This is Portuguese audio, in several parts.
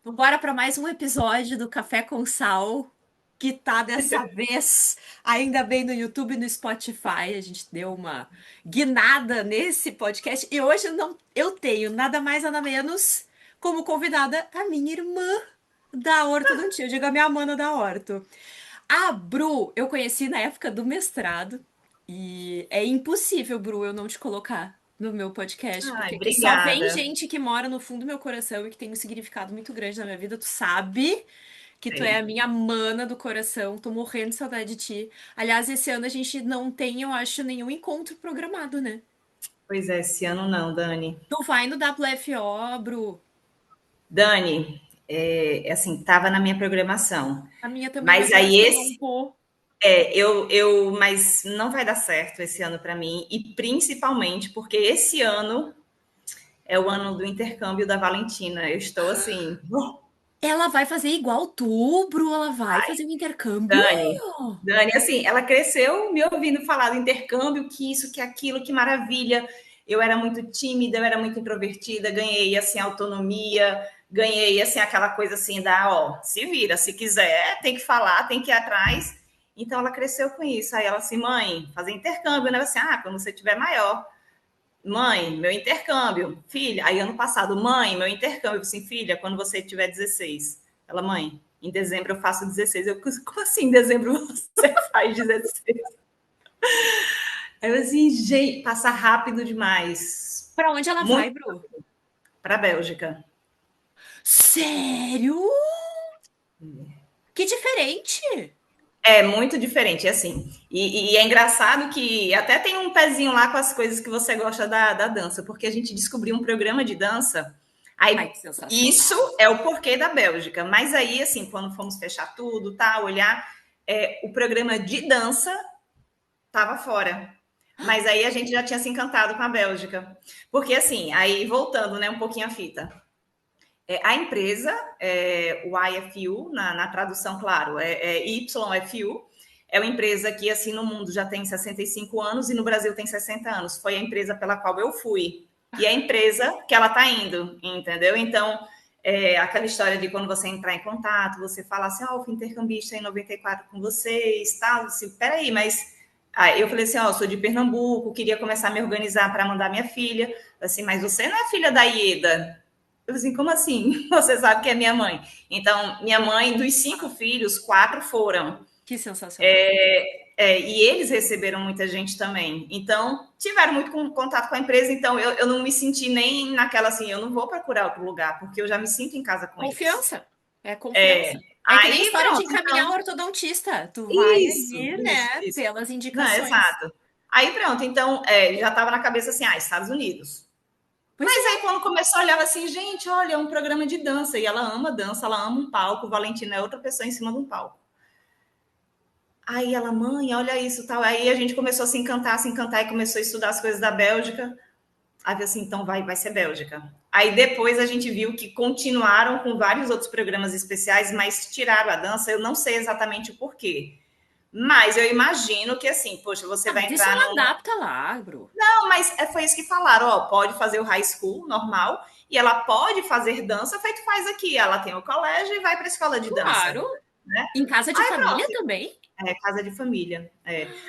Bora para mais um episódio do Café com Sal, que tá dessa vez ainda bem no YouTube e no Spotify. A gente deu uma guinada nesse podcast e hoje eu tenho nada mais nada menos como convidada a minha irmã da Horto do Tio, eu digo a minha mana da Horto. A Bru, eu conheci na época do mestrado e é impossível, Bru, eu não te colocar no meu podcast, Ai, porque aqui só vem obrigada. gente que mora no fundo do meu coração e que tem um significado muito grande na minha vida. Tu sabe que tu é a Sei. minha mana do coração, tô morrendo de saudade de ti. Aliás, esse ano a gente não tem, eu acho, nenhum encontro programado, né? Pois é, esse ano não, Dani. Tu vai no WFO, Bru. Dani, assim, estava na minha programação. A minha também, mas Mas eu aí acho que eu não esse, vou. mas não vai dar certo esse ano para mim, e principalmente porque esse ano é o ano do intercâmbio da Valentina. Eu estou assim, Ela vai fazer igual tu, Bru, ela vai fazer um intercâmbio. Dani, assim, ela cresceu me ouvindo falar do intercâmbio, que isso, que aquilo, que maravilha. Eu era muito tímida, eu era muito introvertida, ganhei assim autonomia, ganhei assim aquela coisa assim da, ó, se vira, se quiser, tem que falar, tem que ir atrás. Então ela cresceu com isso. Aí ela assim, mãe, fazer intercâmbio, né? Assim, quando você tiver maior. Mãe, meu intercâmbio. Filha, aí ano passado, mãe, meu intercâmbio. Eu assim, filha, quando você tiver 16. Ela, mãe, em dezembro eu faço 16. Eu, como assim em dezembro você faz 16? Aí eu assim, gente, passa rápido demais. Pra onde ela vai, Muito Bru? para a Bélgica. Sério? Que diferente! É muito diferente, assim. E é engraçado que até tem um pezinho lá com as coisas que você gosta da dança, porque a gente descobriu um programa de dança. Ai, Aí, que isso sensacional. é o porquê da Bélgica. Mas aí, assim, quando fomos fechar tudo, tá, olhar, o programa de dança estava fora. Mas aí a gente já tinha se encantado com a Bélgica. Porque, assim, aí voltando, né, um pouquinho a fita. A empresa, o IFU, na tradução, claro, YFU, é uma empresa que, assim, no mundo já tem 65 anos e no Brasil tem 60 anos. Foi a empresa pela qual eu fui. E é a empresa que ela está indo, entendeu? Então, aquela história de quando você entrar em contato, você falar assim, eu fui intercambista em 94 com vocês, tal, assim, peraí, mas... Aí eu falei assim, eu sou de Pernambuco, queria começar a me organizar para mandar minha filha. Assim, mas você não é filha da Ieda? Eu assim, como assim? Você sabe que é minha mãe. Então, minha mãe, dos 5 filhos, 4 foram. Que sensacional. E eles receberam muita gente também. Então, tiveram muito contato com a empresa. Então, eu não me senti nem naquela assim, eu não vou procurar outro lugar, porque eu já me sinto em casa com eles. Confiança. É confiança. É que nem Aí, história de pronto, encaminhar então, um ortodontista. Tu vai isso, ali, isso, né, isso. pelas Não, indicações. exato. Aí, pronto, então, já estava na cabeça assim, Estados Unidos. Pois Mas aí, é. quando começou a olhar assim, gente, olha, é um programa de dança. E ela ama dança, ela ama um palco. Valentina é outra pessoa em cima de um palco. Aí ela, mãe, olha isso, tal. Aí a gente começou a se encantar e começou a estudar as coisas da Bélgica. Aí assim, então vai ser Bélgica. Aí depois a gente viu que continuaram com vários outros programas especiais, mas tiraram a dança. Eu não sei exatamente o porquê. Mas eu imagino que assim, poxa, você Ah, vai mas isso entrar ela num. adapta lá, Bru. Não, mas foi isso que falaram, ó, pode fazer o high school normal e ela pode fazer dança, feito faz aqui. Ela tem o colégio e vai para a escola de dança, Claro. né? Em casa de Aí família pronto, também. casa de família.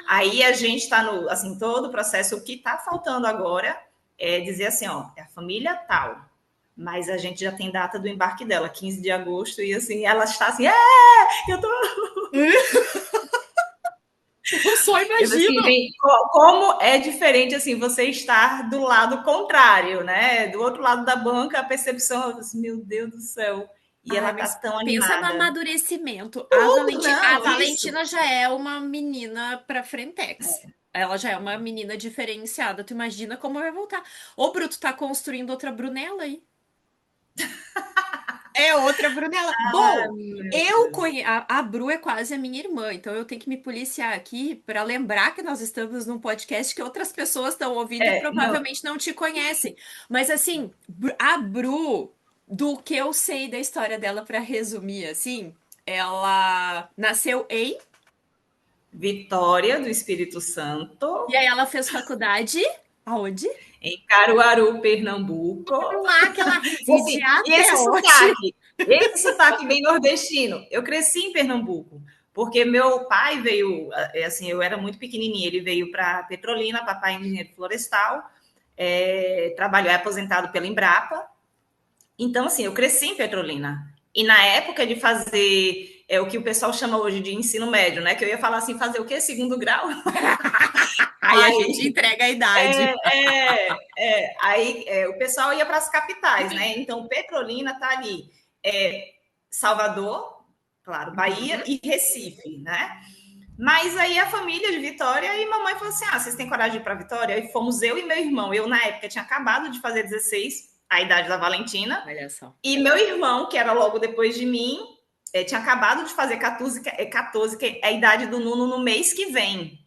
Aí a gente está no, assim, todo o processo. O que está faltando agora é dizer assim, ó, é a família tal, mas a gente já tem data do embarque dela, 15 de agosto, e assim, ela está assim, eu tô. Eu só Eu assim, imagino. gente, como é diferente assim você estar do lado contrário, né? Do outro lado da banca, a percepção, assim, meu Deus do céu. E Ai, ela tá mas tão pensa no animada. amadurecimento. Tudo, A não, isso. Valentina já é uma menina pra frentex. Ela já é uma menina diferenciada. Tu imagina como vai voltar. Ô, Bruto, tá construindo outra Brunella aí. É outra Brunella. Ah, Bom, meu eu Deus. conheço. A Bru é quase a minha irmã, então eu tenho que me policiar aqui para lembrar que nós estamos num podcast que outras pessoas estão ouvindo e Não, provavelmente não te conhecem. Mas assim, a Bru, do que eu sei da história dela, para resumir, assim, ela nasceu em. Vitória do Espírito E Santo, aí ela fez faculdade. Aonde? em Caruaru, Pernambuco. Lá que ela E reside assim, e esse até hoje. sotaque? Esse sotaque bem nordestino. Eu cresci em Pernambuco, porque meu pai veio, assim, eu era muito pequenininha, ele veio para Petrolina, papai é engenheiro florestal, trabalhou, é aposentado pela Embrapa. Então, assim, eu cresci em Petrolina. E na época de fazer o que o pessoal chama hoje de ensino médio, né? Que eu ia falar assim, fazer o quê? Segundo grau? Aí a gente Aí, entrega a idade. o pessoal ia para as capitais, né? Então, Petrolina tá ali. Salvador, claro, Bahia e Recife, né? Mas aí a família de Vitória e mamãe falou assim: vocês têm coragem de ir para Vitória? E fomos eu e meu irmão. Eu, na época, tinha acabado de fazer 16, a idade da Valentina. Olha só. E meu irmão, que era logo depois de mim, tinha acabado de fazer 14, que é a idade do Nuno no mês que vem.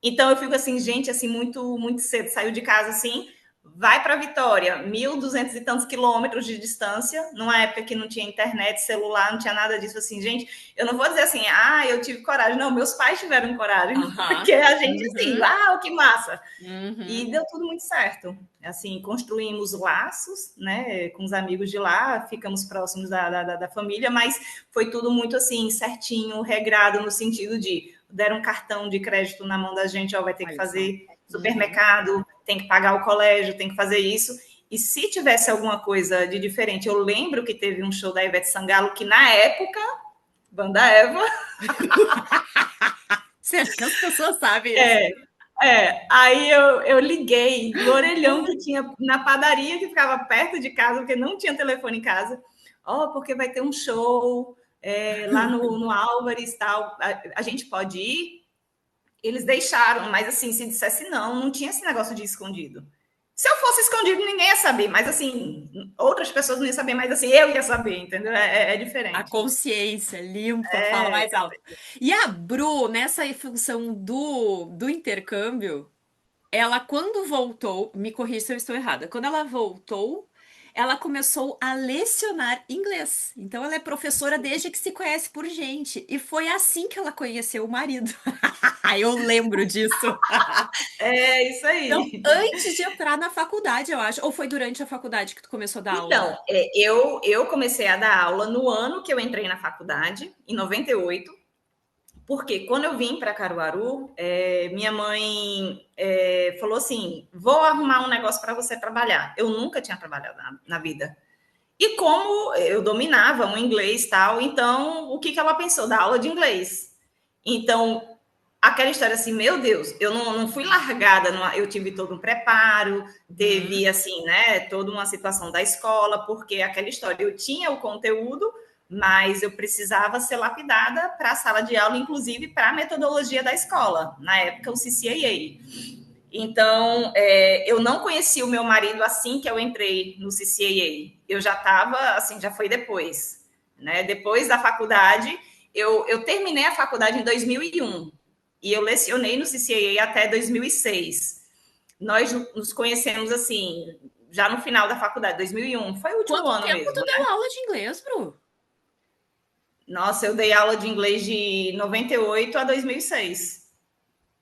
Então eu fico assim, gente, assim, muito, muito cedo, saiu de casa assim, vai para Vitória, 1.200 e tantos quilômetros de distância, numa época que não tinha internet, celular, não tinha nada disso, assim, gente, eu não vou dizer assim, eu tive coragem, não, meus pais tiveram coragem, porque a gente, assim, que massa, e deu tudo muito certo, assim, construímos laços, né, com os amigos de lá, ficamos próximos da família, mas foi tudo muito, assim, certinho, regrado, no sentido de deram um cartão de crédito na mão da gente, vai ter que fazer supermercado, tem que pagar o colégio, tem que fazer isso. E se tivesse alguma coisa de diferente, eu lembro que teve um show da Ivete Sangalo, que na época, Banda Eva. Certo que as pessoas sabem isso. Aí eu liguei no orelhão que tinha na padaria que ficava perto de casa, porque não tinha telefone em casa. Porque vai ter um show lá no Álvares tal. A gente pode ir? Eles deixaram, mas assim, se dissesse não tinha esse negócio de escondido. Se eu fosse escondido, ninguém ia saber, mas assim, outras pessoas não iam saber, mas assim, eu ia saber, entendeu? É A diferente. consciência limpa, fala mais alto. E a Bru, nessa função do intercâmbio, ela, quando voltou, me corrija se eu estou errada, quando ela voltou, ela começou a lecionar inglês. Então, ela é professora desde que se conhece por gente. E foi assim que ela conheceu o marido. Eu lembro disso. É isso Então, aí. antes de entrar na faculdade, eu acho. Ou foi durante a faculdade que tu começou a dar aula? Então, eu comecei a dar aula no ano que eu entrei na faculdade, em 98, porque quando eu vim para Caruaru, minha mãe falou assim: vou arrumar um negócio para você trabalhar. Eu nunca tinha trabalhado na vida. E como eu dominava o inglês e tal, então o que ela pensou? Dar aula de inglês. Então, aquela história assim, meu Deus, eu não fui largada, eu tive todo um preparo, teve assim, né, toda uma situação da escola, porque aquela história, eu tinha o conteúdo, mas eu precisava ser lapidada para a sala de aula, inclusive para a metodologia da escola, na época o CCAA. Então, eu não conheci o meu marido assim que eu entrei no CCAA. Eu já estava, assim, já foi depois. Né? Depois da faculdade, eu terminei a faculdade em 2001 e eu lecionei no CCAA até 2006. Nós nos conhecemos, assim, já no final da faculdade, 2001. Foi o último Quanto ano tempo tu mesmo, deu né? aula de inglês, Bru? Nossa, eu dei aula de inglês de 98 a 2006.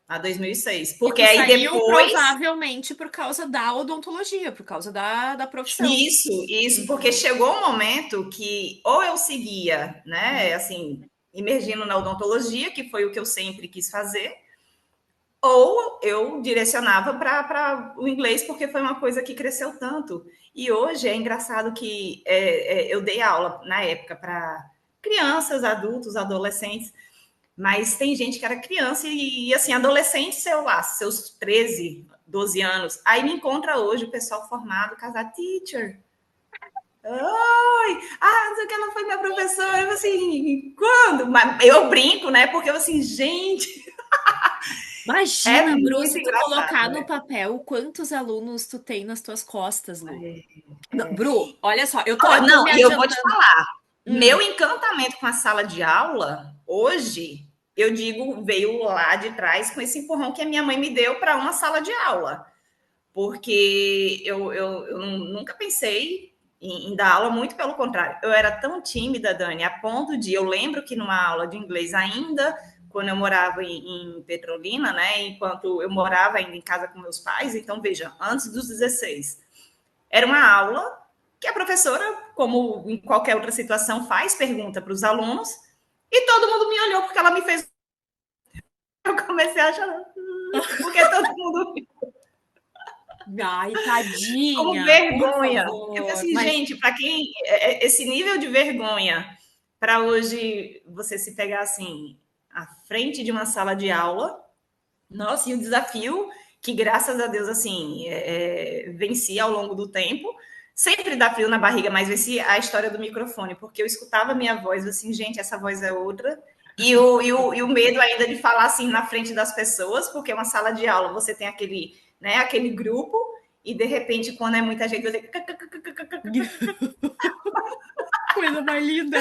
A 2006. E Porque tu aí saiu depois. provavelmente por causa da odontologia, por causa da profissão. Isso, porque chegou um momento que ou eu seguia, né, assim, emergindo na odontologia, que foi o que eu sempre quis fazer, ou eu direcionava para o inglês, porque foi uma coisa que cresceu tanto. E hoje é engraçado que eu dei aula na época para crianças, adultos, adolescentes, mas tem gente que era criança e assim, adolescente, sei lá, seus 13, 12 anos. Aí me encontra hoje o pessoal formado, casado, teacher. Oi! Não sei o que, ela foi minha professora. Eu assim, quando? Mas eu brinco, né? Porque eu assim, gente, é Imagina, Bru, muito se tu engraçado, colocar no né? papel quantos alunos tu tem nas tuas costas, Lu. Não, Bru, olha só, eu tô Não, me e eu vou te adiantando. falar, Hum, meu encantamento com a sala de aula, hoje, eu digo, veio lá de trás com esse empurrão que a minha mãe me deu para uma sala de aula. Porque eu nunca pensei em dar aula, muito pelo contrário. Eu era tão tímida, Dani, a ponto de. Eu lembro que numa aula de inglês, ainda quando eu morava em Petrolina, né? Enquanto eu morava ainda em casa com meus pais, então veja, antes dos 16, era uma aula que a professora como em qualquer outra situação, faz pergunta para os alunos, e todo mundo me olhou porque ela me fez. Eu comecei a chorar, porque todo mundo Ai, como tadinha, por vergonha. Eu falei favor. assim, Mas gente, para quem esse nível de vergonha para hoje você se pegar assim à frente de uma sala de aula, nossa, e o desafio que graças a Deus assim venci ao longo do tempo. Sempre dá frio na barriga, mas venci a história do microfone, porque eu escutava a minha voz assim, gente, essa voz é outra. E o medo ainda de falar assim na frente das pessoas, porque é uma sala de aula, você tem aquele, né, aquele grupo, e de repente, quando é muita gente, você. coisa mais linda.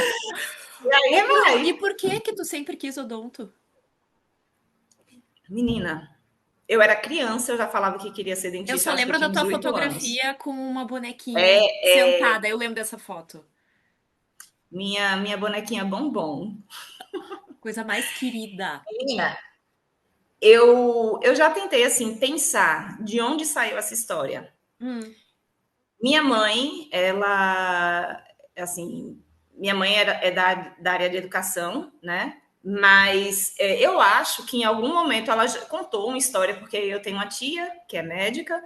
E aí Ô, Bru, e vai. por que que tu sempre quis odonto? Menina, eu era criança, eu já falava que queria ser Eu dentista, só eu acho que eu lembro da tinha uns tua 8 anos. fotografia com uma bonequinha É, sentada. Eu lembro dessa foto. minha bonequinha bombom. Coisa mais querida. Menina, eu já tentei, assim, pensar de onde saiu essa história. Hum. Minha mãe, ela, assim, minha mãe é da área de educação, né? Mas eu acho que em algum momento ela contou uma história, porque eu tenho uma tia que é médica,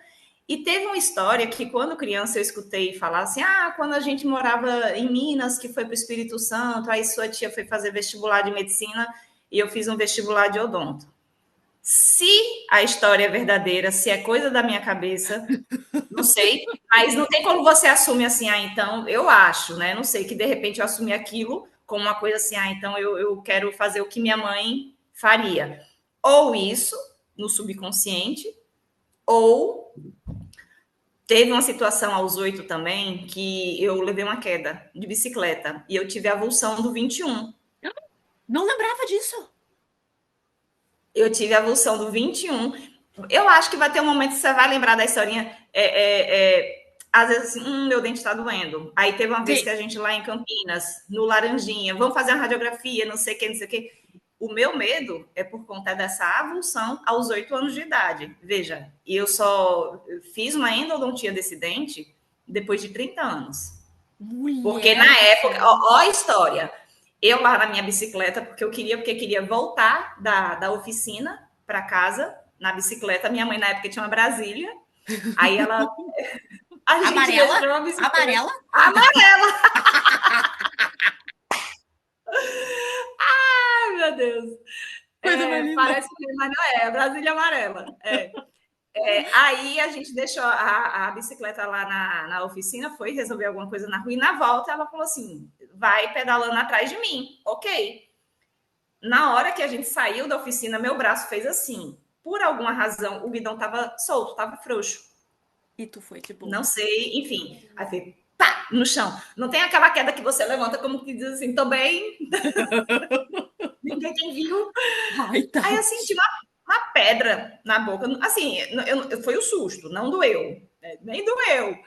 e teve uma história que quando criança eu escutei falar assim: ah, quando a gente morava em Minas, que foi para o Espírito Santo, aí sua tia foi fazer vestibular de medicina e eu fiz um vestibular de odonto. Se a história é verdadeira, se é coisa da minha cabeça, não sei, mas não tem como você assumir assim, ah, então eu acho, né? Não sei, que de repente eu assumi aquilo como uma coisa assim, ah, então eu quero fazer o que minha mãe faria. Ou isso, no subconsciente, ou teve uma situação aos 8 também que eu levei uma queda de bicicleta e eu tive a avulsão do 21. Não lembrava disso. Eu tive a avulsão do 21. Eu acho que vai ter um momento que você vai lembrar da historinha. Às vezes, assim, meu dente está doendo. Aí teve uma vez Sim. que a gente lá em Campinas, no Laranjinha, vamos fazer uma radiografia, não sei o que, não sei o que. O meu medo é por conta dessa avulsão aos 8 anos de idade. Veja, e eu só fiz uma endodontia desse dente depois de 30 anos. Porque Mulher na do época, céu. ó a história. Eu lá na minha bicicleta, porque queria voltar da oficina para casa na bicicleta. Minha mãe na época tinha uma Brasília. Aí a gente Amarela? deixou a bicicleta Amarela? amarela. Ai, meu Deus. Coisa mais linda. Parece que mas não é Brasília amarela. Aí a gente deixou a bicicleta lá na oficina, foi resolver alguma coisa na rua, e na volta ela falou assim: vai pedalando atrás de mim. Ok. Na hora que a gente saiu da oficina, meu braço fez assim. Por alguma razão, o guidão estava solto, estava frouxo. E tu foi de boa. Não sei, enfim. Aí foi pá, no chão. Não tem aquela queda que você levanta como que diz assim, tô bem, ninguém tem viu. Ai, Aí eu senti tadinha. uma pedra na boca. Assim, foi o susto, não doeu. Nem doeu.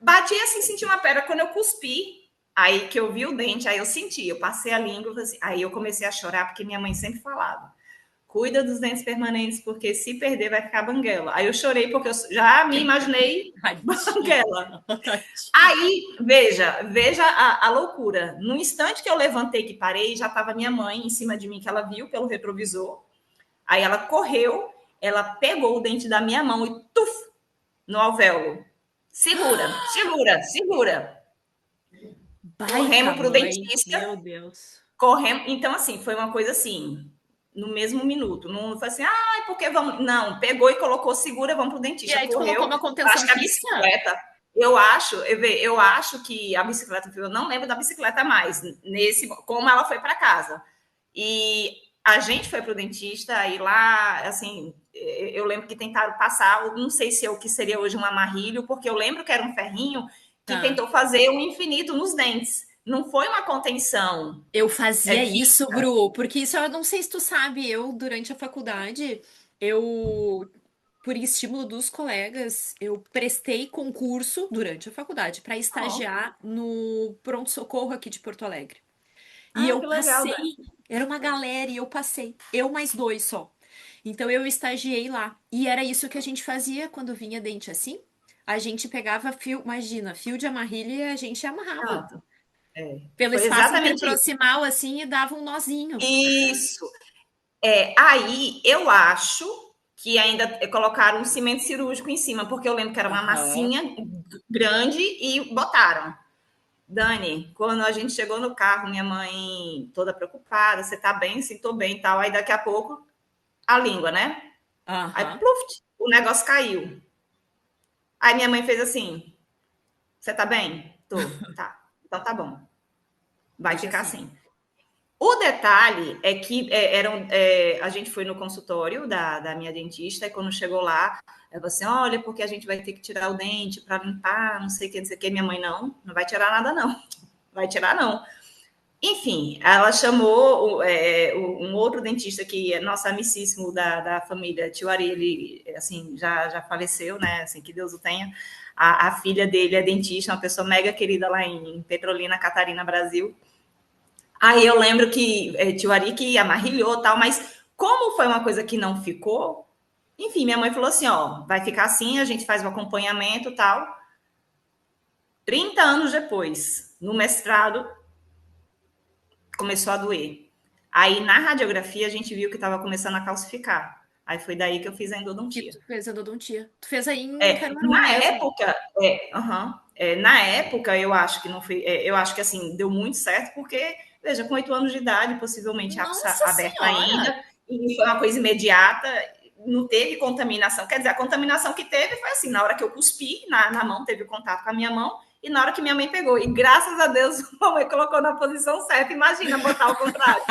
Bati assim, senti uma pedra. Quando eu cuspi, aí que eu vi o dente, aí eu senti, eu passei a língua, assim, aí eu comecei a chorar, porque minha mãe sempre falava: cuida dos dentes permanentes, porque se perder vai ficar banguela. Aí eu chorei, porque eu já me imaginei Tadinha. banguela. Tadinha. Aí, veja a loucura. No instante que eu levantei, que parei, já estava minha mãe em cima de mim, que ela viu pelo retrovisor. Aí ela correu, ela pegou o dente da minha mão e tuf, no alvéolo. Segura, segura, segura. Baita Corremos para o mãe. dentista, Meu Deus. corremos. Então, assim, foi uma coisa assim, no mesmo minuto. Não foi assim, ah, porque vamos. Não, pegou e colocou segura, vamos para o E dentista. aí tu colocou Correu. uma Acho contenção que a fixa? bicicleta. Eu acho que a bicicleta, eu não lembro da bicicleta mais, como ela foi para casa. E a gente foi para o dentista e lá, assim, eu lembro que tentaram passar, não sei se é o que seria hoje um amarrilho, porque eu lembro que era um ferrinho que Tá. tentou fazer um infinito nos dentes. Não foi uma contenção Eu fazia isso, fixa. Bru, porque isso eu não sei se tu sabe, eu durante a faculdade, eu por estímulo dos colegas, eu prestei concurso durante a faculdade para Oh, estagiar no pronto-socorro aqui de Porto Alegre. E ah, eu que legal, passei, né? era uma galera e eu passei, eu mais dois só. Então eu estagiei lá. E era isso que a gente fazia quando vinha dente assim. a gente pegava fio, imagina, fio de amarrilha e a gente amarrava Pronto. É. pelo Foi espaço exatamente isso. interproximal assim e dava um nozinho. Isso. Aí eu acho que ainda colocaram um cimento cirúrgico em cima, porque eu lembro que era uma Aham. massinha grande e botaram. Dani, quando a gente chegou no carro, minha mãe toda preocupada, você tá bem? Sim, tô bem e tal. Aí daqui a pouco, a língua, né? Aí, Aham. pluft, o negócio caiu. Aí minha mãe fez assim, você tá bem? Tô. Tá. Então tá bom. Vai Deixa ficar assim. assim. O detalhe é que a gente foi no consultório da minha dentista e quando chegou lá, ela falou assim: olha, porque a gente vai ter que tirar o dente para limpar, não sei o que, não sei o que. Minha mãe, não vai tirar nada, não. Vai tirar, não. Enfim, ela chamou um outro dentista que é nosso amicíssimo da família, tio Ari, ele assim, já faleceu, né? Assim, que Deus o tenha. A filha dele é dentista, uma pessoa mega querida lá em Petrolina, Catarina, Brasil. Aí eu lembro que tio Ari que amarrilhou e tal, mas como foi uma coisa que não ficou, enfim, minha mãe falou assim: ó, vai ficar assim, a gente faz o acompanhamento e tal. 30 anos depois, no mestrado, começou a doer. Aí na radiografia a gente viu que estava começando a calcificar. Aí foi daí que eu fiz a Que endodontia. tu fez endodontia. Tu fez aí em Caruaru Na mesmo. época, na época eu acho que não foi, eu acho que assim deu muito certo porque veja, com 8 anos de idade, possivelmente Nossa aberta Senhora! ainda, e foi uma coisa imediata, não teve contaminação. Quer dizer, a contaminação que teve foi assim, na hora que eu cuspi na mão, teve contato com a minha mão, e na hora que minha mãe pegou. E graças a Deus, a mamãe colocou na posição certa. Imagina botar ao contrário.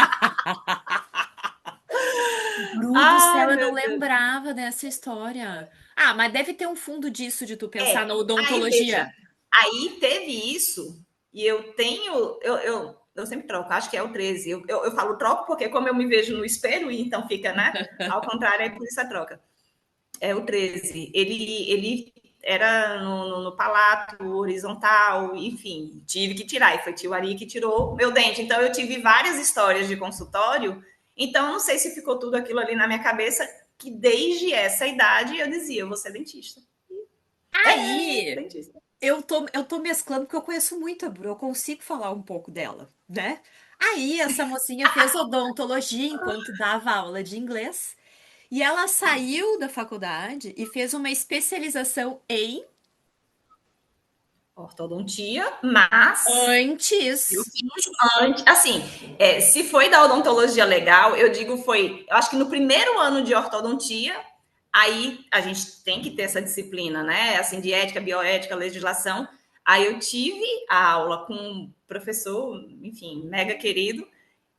Bru do Ai, céu, eu não meu Deus. lembrava dessa história. Ah, mas deve ter um fundo disso de tu pensar na Aí veja, odontologia. aí teve isso, e eu tenho, eu sempre troco, acho que é o 13. Eu falo troco porque, como eu me vejo no espelho, e então fica, né? Ao contrário, é por isso a troca. É o 13. Ele era no palato horizontal, enfim, tive que tirar. E foi tio Ari que tirou meu dente. Então, eu tive várias histórias de consultório. Então, não sei se ficou tudo aquilo ali na minha cabeça, que desde essa idade eu dizia, eu vou ser dentista. Aí, Dentista. eu tô mesclando porque eu conheço muito a Bru, eu consigo falar um pouco dela, né? Aí, essa mocinha fez odontologia enquanto dava aula de inglês. E ela saiu da faculdade e fez uma especialização em Ortodontia, mas eu antes. fiz antes, assim, se foi da odontologia legal, eu digo foi, eu acho que no primeiro ano de ortodontia, aí a gente tem que ter essa disciplina, né? Assim, de ética, bioética, legislação. Aí eu tive a aula com um professor, enfim, mega querido,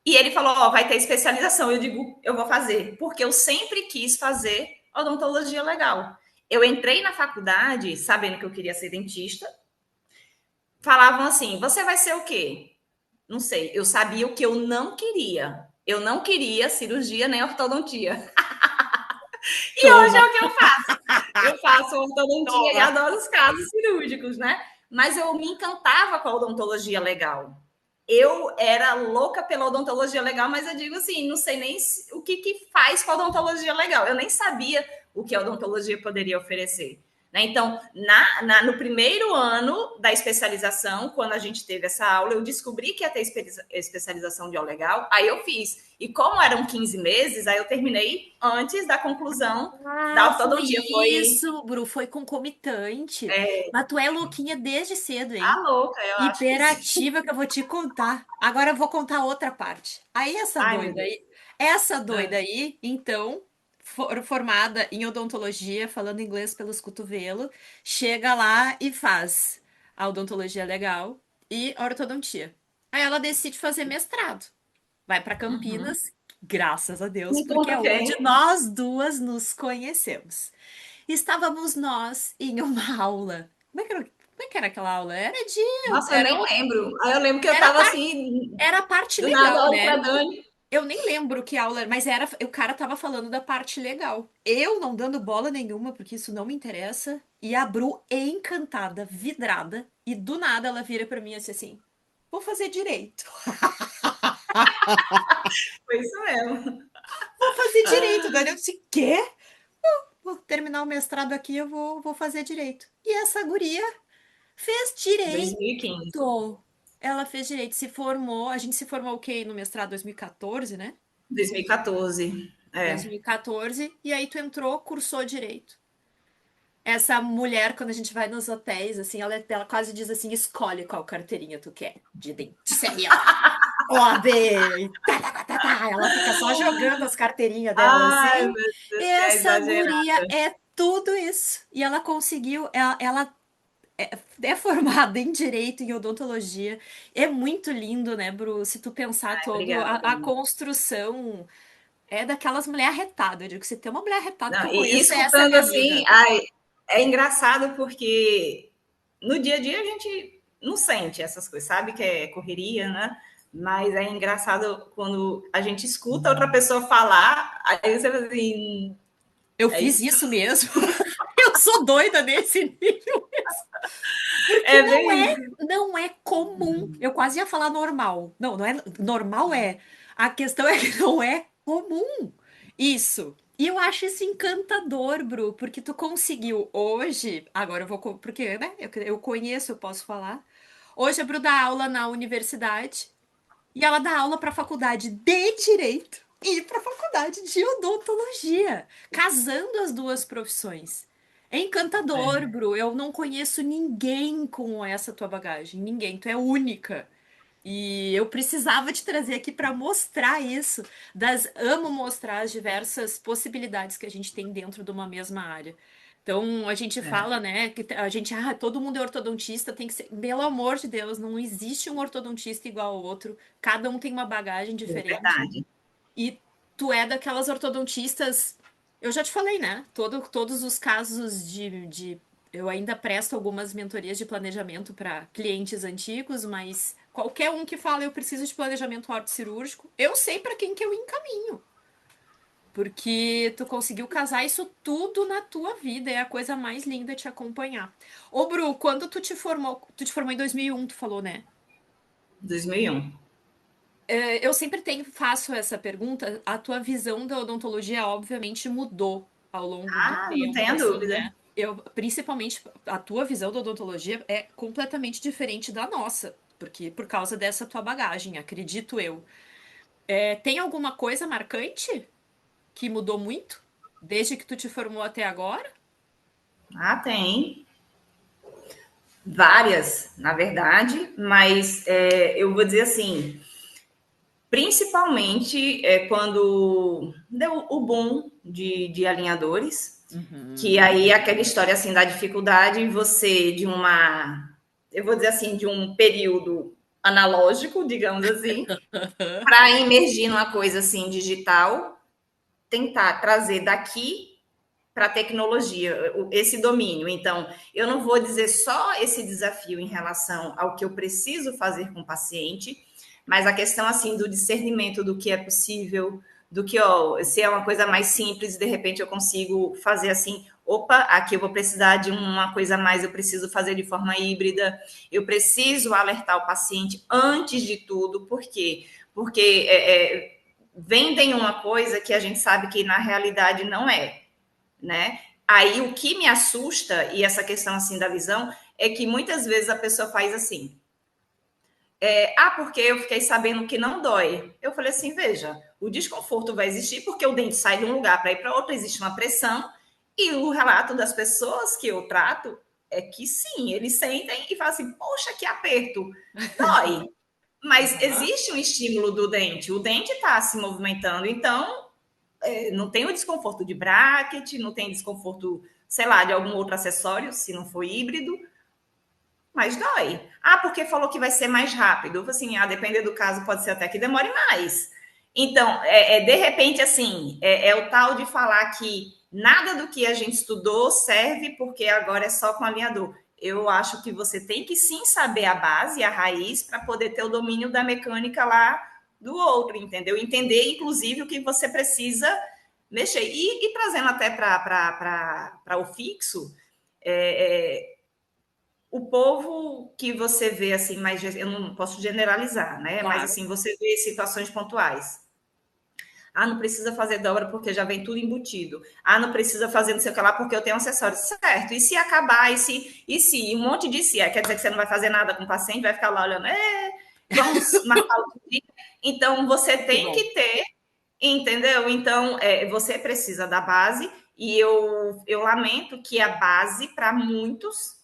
e ele falou: Ó, vai ter especialização. Eu digo: eu vou fazer, porque eu sempre quis fazer odontologia legal. Eu entrei na faculdade sabendo que eu queria ser dentista. Falavam assim: você vai ser o quê? Não sei. Eu sabia o que eu não queria. Eu não queria cirurgia nem ortodontia. E hoje é Toma, o que eu faço. Eu faço ortodontia e toma. adoro os casos cirúrgicos, né? Mas eu me encantava com a odontologia legal. Eu era louca pela odontologia legal, mas eu digo assim, não sei nem o que faz com a odontologia legal. Eu nem sabia o que a odontologia poderia oferecer. Né? Então, no primeiro ano da especialização, quando a gente teve essa aula, eu descobri que ia ter especialização de legal, aí eu fiz. E como eram 15 meses, aí eu terminei antes da conclusão da Ah, foi ortodontia. Foi isso, Bru, foi concomitante. Mas tu é louquinha desde cedo, a hein? louca, eu acho que sim. Hiperativa que eu vou te contar. Agora eu vou contar outra parte. Aí Ai, meu Deus. essa doida Ah, aí, então, formada em odontologia, falando inglês pelos cotovelos, chega lá e faz a odontologia legal e a ortodontia. Aí ela decide fazer mestrado. Vai para uhum. Campinas, graças a Deus, Me porque conta é onde quem? nós duas nos conhecemos. Estávamos nós em uma aula. Como é que era aquela aula? Era de. Nossa, eu Era, nem lembro. Aí eu lembro que eu era, tava par, assim, era a parte do nada, legal, olha pra né? Dani. Eu nem lembro que aula, mas era, o cara tava falando da parte legal. Eu não dando bola nenhuma, porque isso não me interessa. E a Bru encantada, vidrada, e do nada ela vira pra mim e assim: vou fazer direito. Foi isso mesmo. Vou fazer direito. Daí eu disse: quê? Vou terminar o mestrado aqui, eu vou fazer direito. E essa guria fez direito. 2015. Ela fez direito, se formou. A gente se formou o quê? No mestrado 2014, né? 2014. É. 2014. E aí tu entrou, cursou direito. Essa mulher, quando a gente vai nos hotéis, assim, ela quase diz assim: escolhe qual carteirinha tu quer de dentista. E ela, OAB, e tá, tá, tá, tá, tá. Ela fica só jogando as carteirinhas dela Ai, assim. meu E Deus, que é essa guria exagerada. é tudo isso. E ela conseguiu, ela é formada em direito, em odontologia. É muito lindo, né, Bru? Se tu pensar Ai, todo obrigada. a construção é daquelas mulheres arretadas. Eu digo que se tem uma mulher arretada que Não, eu e conheço, essa é a escutando minha assim, amiga. ai, é engraçado porque no dia a dia a gente não sente essas coisas, sabe que é correria, né? Mas é engraçado quando a gente escuta outra pessoa falar, aí você fala assim, Eu é fiz isso. isso mesmo. Eu sou doida nesse nível mesmo. Porque É bem isso. não é comum. Eu quase ia falar normal. Não, não é normal é. A questão é que não é comum isso. E eu acho isso encantador, Bru, porque tu conseguiu hoje, agora eu vou, porque, né, eu conheço, eu posso falar. Hoje a Bru dá aula na universidade e ela dá aula para a faculdade de Direito e para a faculdade de Odontologia, casando as duas profissões. É encantador, É, Bru. Eu não conheço ninguém com essa tua bagagem. Ninguém. Tu é única. E eu precisava te trazer aqui para mostrar isso. Amo mostrar as diversas possibilidades que a gente tem dentro de uma mesma área. Então, a gente é, fala, né, que a gente, todo mundo é ortodontista, tem que ser, pelo amor de Deus, não existe um ortodontista igual ao outro. Cada um tem uma bagagem é diferente. verdade. E tu é daquelas ortodontistas. Eu já te falei, né? Todos os casos eu ainda presto algumas mentorias de planejamento para clientes antigos, mas qualquer um que fala eu preciso de planejamento ortocirúrgico, eu sei para quem que eu encaminho. Porque tu conseguiu casar isso tudo na tua vida, é a coisa mais linda te acompanhar. Ô, Bru, quando tu te formou em 2001, tu falou, né? 2001. Eu sempre faço essa pergunta. A tua visão da odontologia, obviamente, mudou ao longo do Ah, não tempo, tenha assim, dúvida. né? Principalmente, a tua visão da odontologia é completamente diferente da nossa, porque por causa dessa tua bagagem, acredito eu. Tem alguma coisa marcante que mudou muito desde que tu te formou até agora? Ah, tem várias, na verdade, mas eu vou dizer assim, principalmente quando deu o boom de alinhadores, que Uhum. aí é aquela história assim da dificuldade você de eu vou dizer assim, de um período analógico, digamos assim, para emergir numa coisa assim digital, tentar trazer daqui para a tecnologia, esse domínio. Então, eu não vou dizer só esse desafio em relação ao que eu preciso fazer com o paciente, mas a questão assim do discernimento do que é possível, do que, ó, se é uma coisa mais simples, de repente eu consigo fazer assim, opa, aqui eu vou precisar de uma coisa a mais, eu preciso fazer de forma híbrida, eu preciso alertar o paciente antes de tudo, por quê? Porque vendem uma coisa que a gente sabe que na realidade não é, né? Aí o que me assusta, e essa questão assim da visão, é que muitas vezes a pessoa faz assim, porque eu fiquei sabendo que não dói. Eu falei assim, veja, o desconforto vai existir porque o dente sai de um lugar para ir para outro, existe uma pressão, e o relato das pessoas que eu trato é que sim, eles sentem e falam assim, poxa, que aperto, dói. Mas Aham. existe um estímulo do dente, o dente está se movimentando, então não tem o desconforto de bracket, não tem desconforto, sei lá, de algum outro acessório, se não for híbrido, mas dói. Ah, porque falou que vai ser mais rápido. Assim, a depender do caso, pode ser até que demore mais. Então, de repente, assim, é o tal de falar que nada do que a gente estudou serve porque agora é só com alinhador. Eu acho que você tem que sim saber a base, a raiz, para poder ter o domínio da mecânica lá do outro, entendeu? Entender, inclusive, o que você precisa mexer. E trazendo até para o fixo, o povo que você vê assim, mais eu não posso generalizar, né? Mas Claro. assim, você vê situações pontuais. Ah, não precisa fazer dobra porque já vem tudo embutido. Ah, não precisa fazer não sei o que lá porque eu tenho acessório. Certo. E se acabar? E se? Um monte de se. Quer dizer que você não vai fazer nada com o paciente, vai ficar lá olhando, vamos marcar outro dia. Então, você Que tem bom. que ter, entendeu? Então, você precisa da base e eu lamento que a base, para muitos,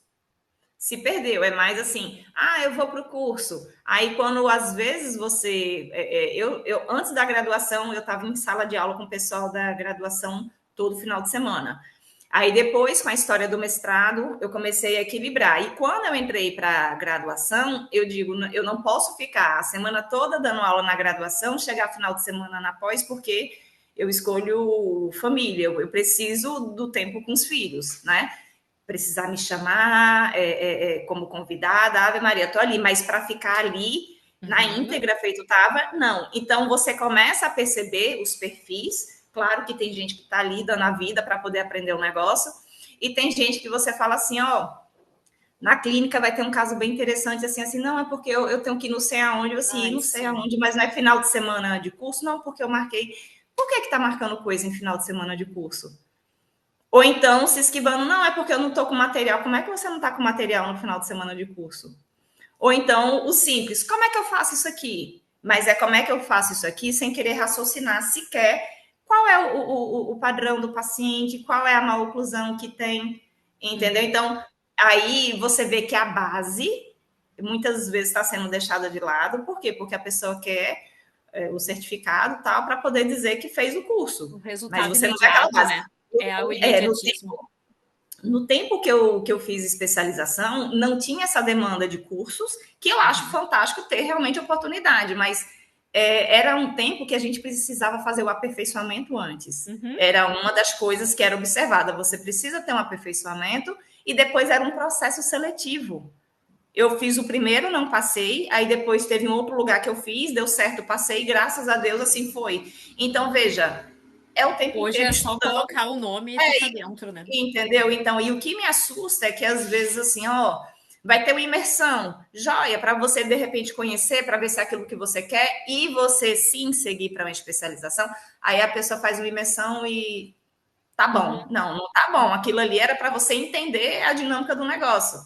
se perdeu. É mais assim, eu vou para o curso. Aí, quando às vezes você. Eu, antes da graduação, eu estava em sala de aula com o pessoal da graduação todo final de semana. Aí, depois, com a história do mestrado, eu comecei a equilibrar. E quando eu entrei para a graduação, eu digo, eu não posso ficar a semana toda dando aula na graduação, chegar final de semana na pós, porque eu escolho família, eu preciso do tempo com os filhos, né? Precisar me chamar como convidada, Ave Maria, estou ali, mas para ficar ali na Uhum. íntegra feito estava, não. Então você começa a perceber os perfis, claro que tem gente que está ali dando a vida para poder aprender o negócio, e tem gente que você fala assim, ó, na clínica vai ter um caso bem interessante, assim, não, é porque eu tenho que ir não sei aonde, eu assim, Ai, não sei sim. aonde, mas não é final de semana de curso, não, porque eu marquei. Por que está marcando coisa em final de semana de curso? Ou então se esquivando, não, é porque eu não estou com material. Como é que você não está com material no final de semana de curso? Ou então o simples, como é que eu faço isso aqui? Mas como é que eu faço isso aqui sem querer raciocinar sequer qual é o padrão do paciente, qual é a maloclusão que tem, entendeu? Uhum. Então, aí você vê que a base muitas vezes está sendo deixada de lado. Por quê? Porque a pessoa quer o certificado tal para poder dizer que fez o O curso. Mas resultado você não vai aquela imediato, base. né? É o No imediatismo. tempo, no tempo que eu fiz especialização, não tinha essa demanda de cursos, que eu acho Uhum. fantástico ter realmente oportunidade, mas era um tempo que a gente precisava fazer o aperfeiçoamento antes. Uhum. Era uma das coisas que era observada. Você precisa ter um aperfeiçoamento e depois era um processo seletivo. Eu fiz o primeiro, não passei, aí depois teve um outro lugar que eu fiz, deu certo, passei, graças a Deus assim foi. Então, veja, é o tempo Hoje inteiro é só estudando, colocar o nome e tu tá dentro, né? entendeu? Então, e o que me assusta é que às vezes assim, ó, vai ter uma imersão, joia, para você de repente conhecer, para ver se é aquilo que você quer e você sim seguir para uma especialização. Aí a pessoa faz uma imersão e tá Uhum. bom. Não, não tá bom. Aquilo ali era para você entender a dinâmica do negócio.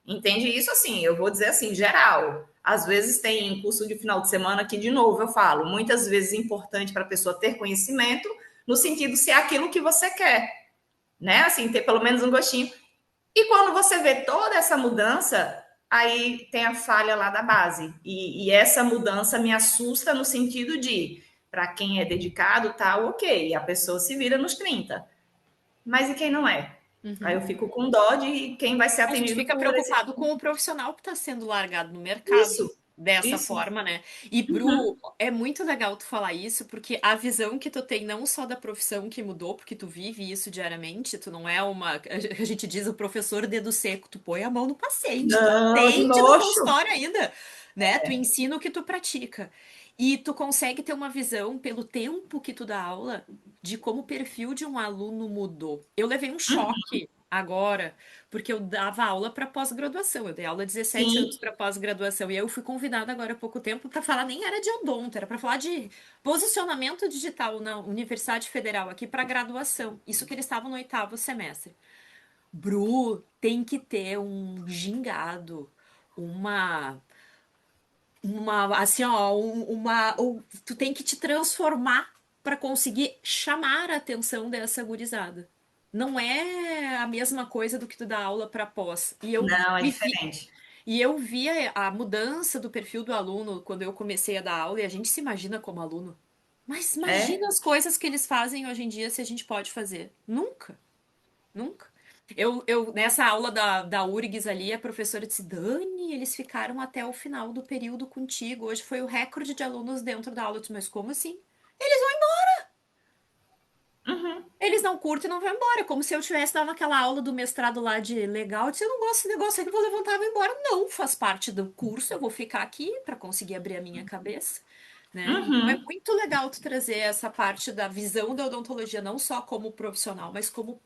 Entende isso assim? Eu vou dizer assim, geral. Às vezes tem curso de final de semana que, de novo, eu falo, muitas vezes é importante para a pessoa ter conhecimento, no sentido se é aquilo que você quer, né? Assim, ter pelo menos um gostinho. E quando você vê toda essa mudança, aí tem a falha lá da base. E essa mudança me assusta no sentido de, para quem é dedicado, tá ok, a pessoa se vira nos 30. Mas e quem não é? Aí eu Uhum. fico com dó de quem vai ser A gente atendido fica por esse. preocupado com o profissional que está sendo largado no mercado Isso, dessa isso. forma, né? E, Bru, é muito legal tu falar isso, porque a visão que tu tem não só da profissão que mudou, porque tu vive isso diariamente, tu não é uma. A gente diz o professor dedo seco, tu põe a mão no paciente, tu Não, que atende no nojo. consultório ainda, né? Tu ensina o que tu pratica. E tu consegue ter uma visão, pelo tempo que tu dá aula, de como o perfil de um aluno mudou. Eu levei um choque agora porque eu dava aula para pós-graduação. Eu dei aula há 17 anos Sim, para pós-graduação. E aí eu fui convidada agora há pouco tempo para falar, nem era de odonto, era para falar de posicionamento digital na Universidade Federal aqui para graduação. Isso que eles estavam no oitavo semestre. Bru, tem que ter um gingado, uma assim, ó, tu tem que te transformar para conseguir chamar a atenção dessa gurizada. Não é a mesma coisa do que tu dá aula para pós. não, é diferente. E eu via a mudança do perfil do aluno quando eu comecei a dar aula e a gente se imagina como aluno. Mas imagina É? as coisas que eles fazem hoje em dia se a gente pode fazer. Nunca, nunca. Nessa aula da URGS ali, a professora disse: Dani, eles ficaram até o final do período contigo. Hoje foi o recorde de alunos dentro da aula. Eu disse, mas como assim? Uhum, Eles não curtem e não vão embora. Como se eu tivesse dado aquela aula do mestrado lá de legal. Eu disse, eu não gosto desse negócio aqui, vou levantar e vou embora. Não, faz parte do curso, eu vou ficar aqui para conseguir abrir a minha cabeça. Né? Então é uhum. muito legal tu trazer essa parte da visão da odontologia, não só como profissional, mas como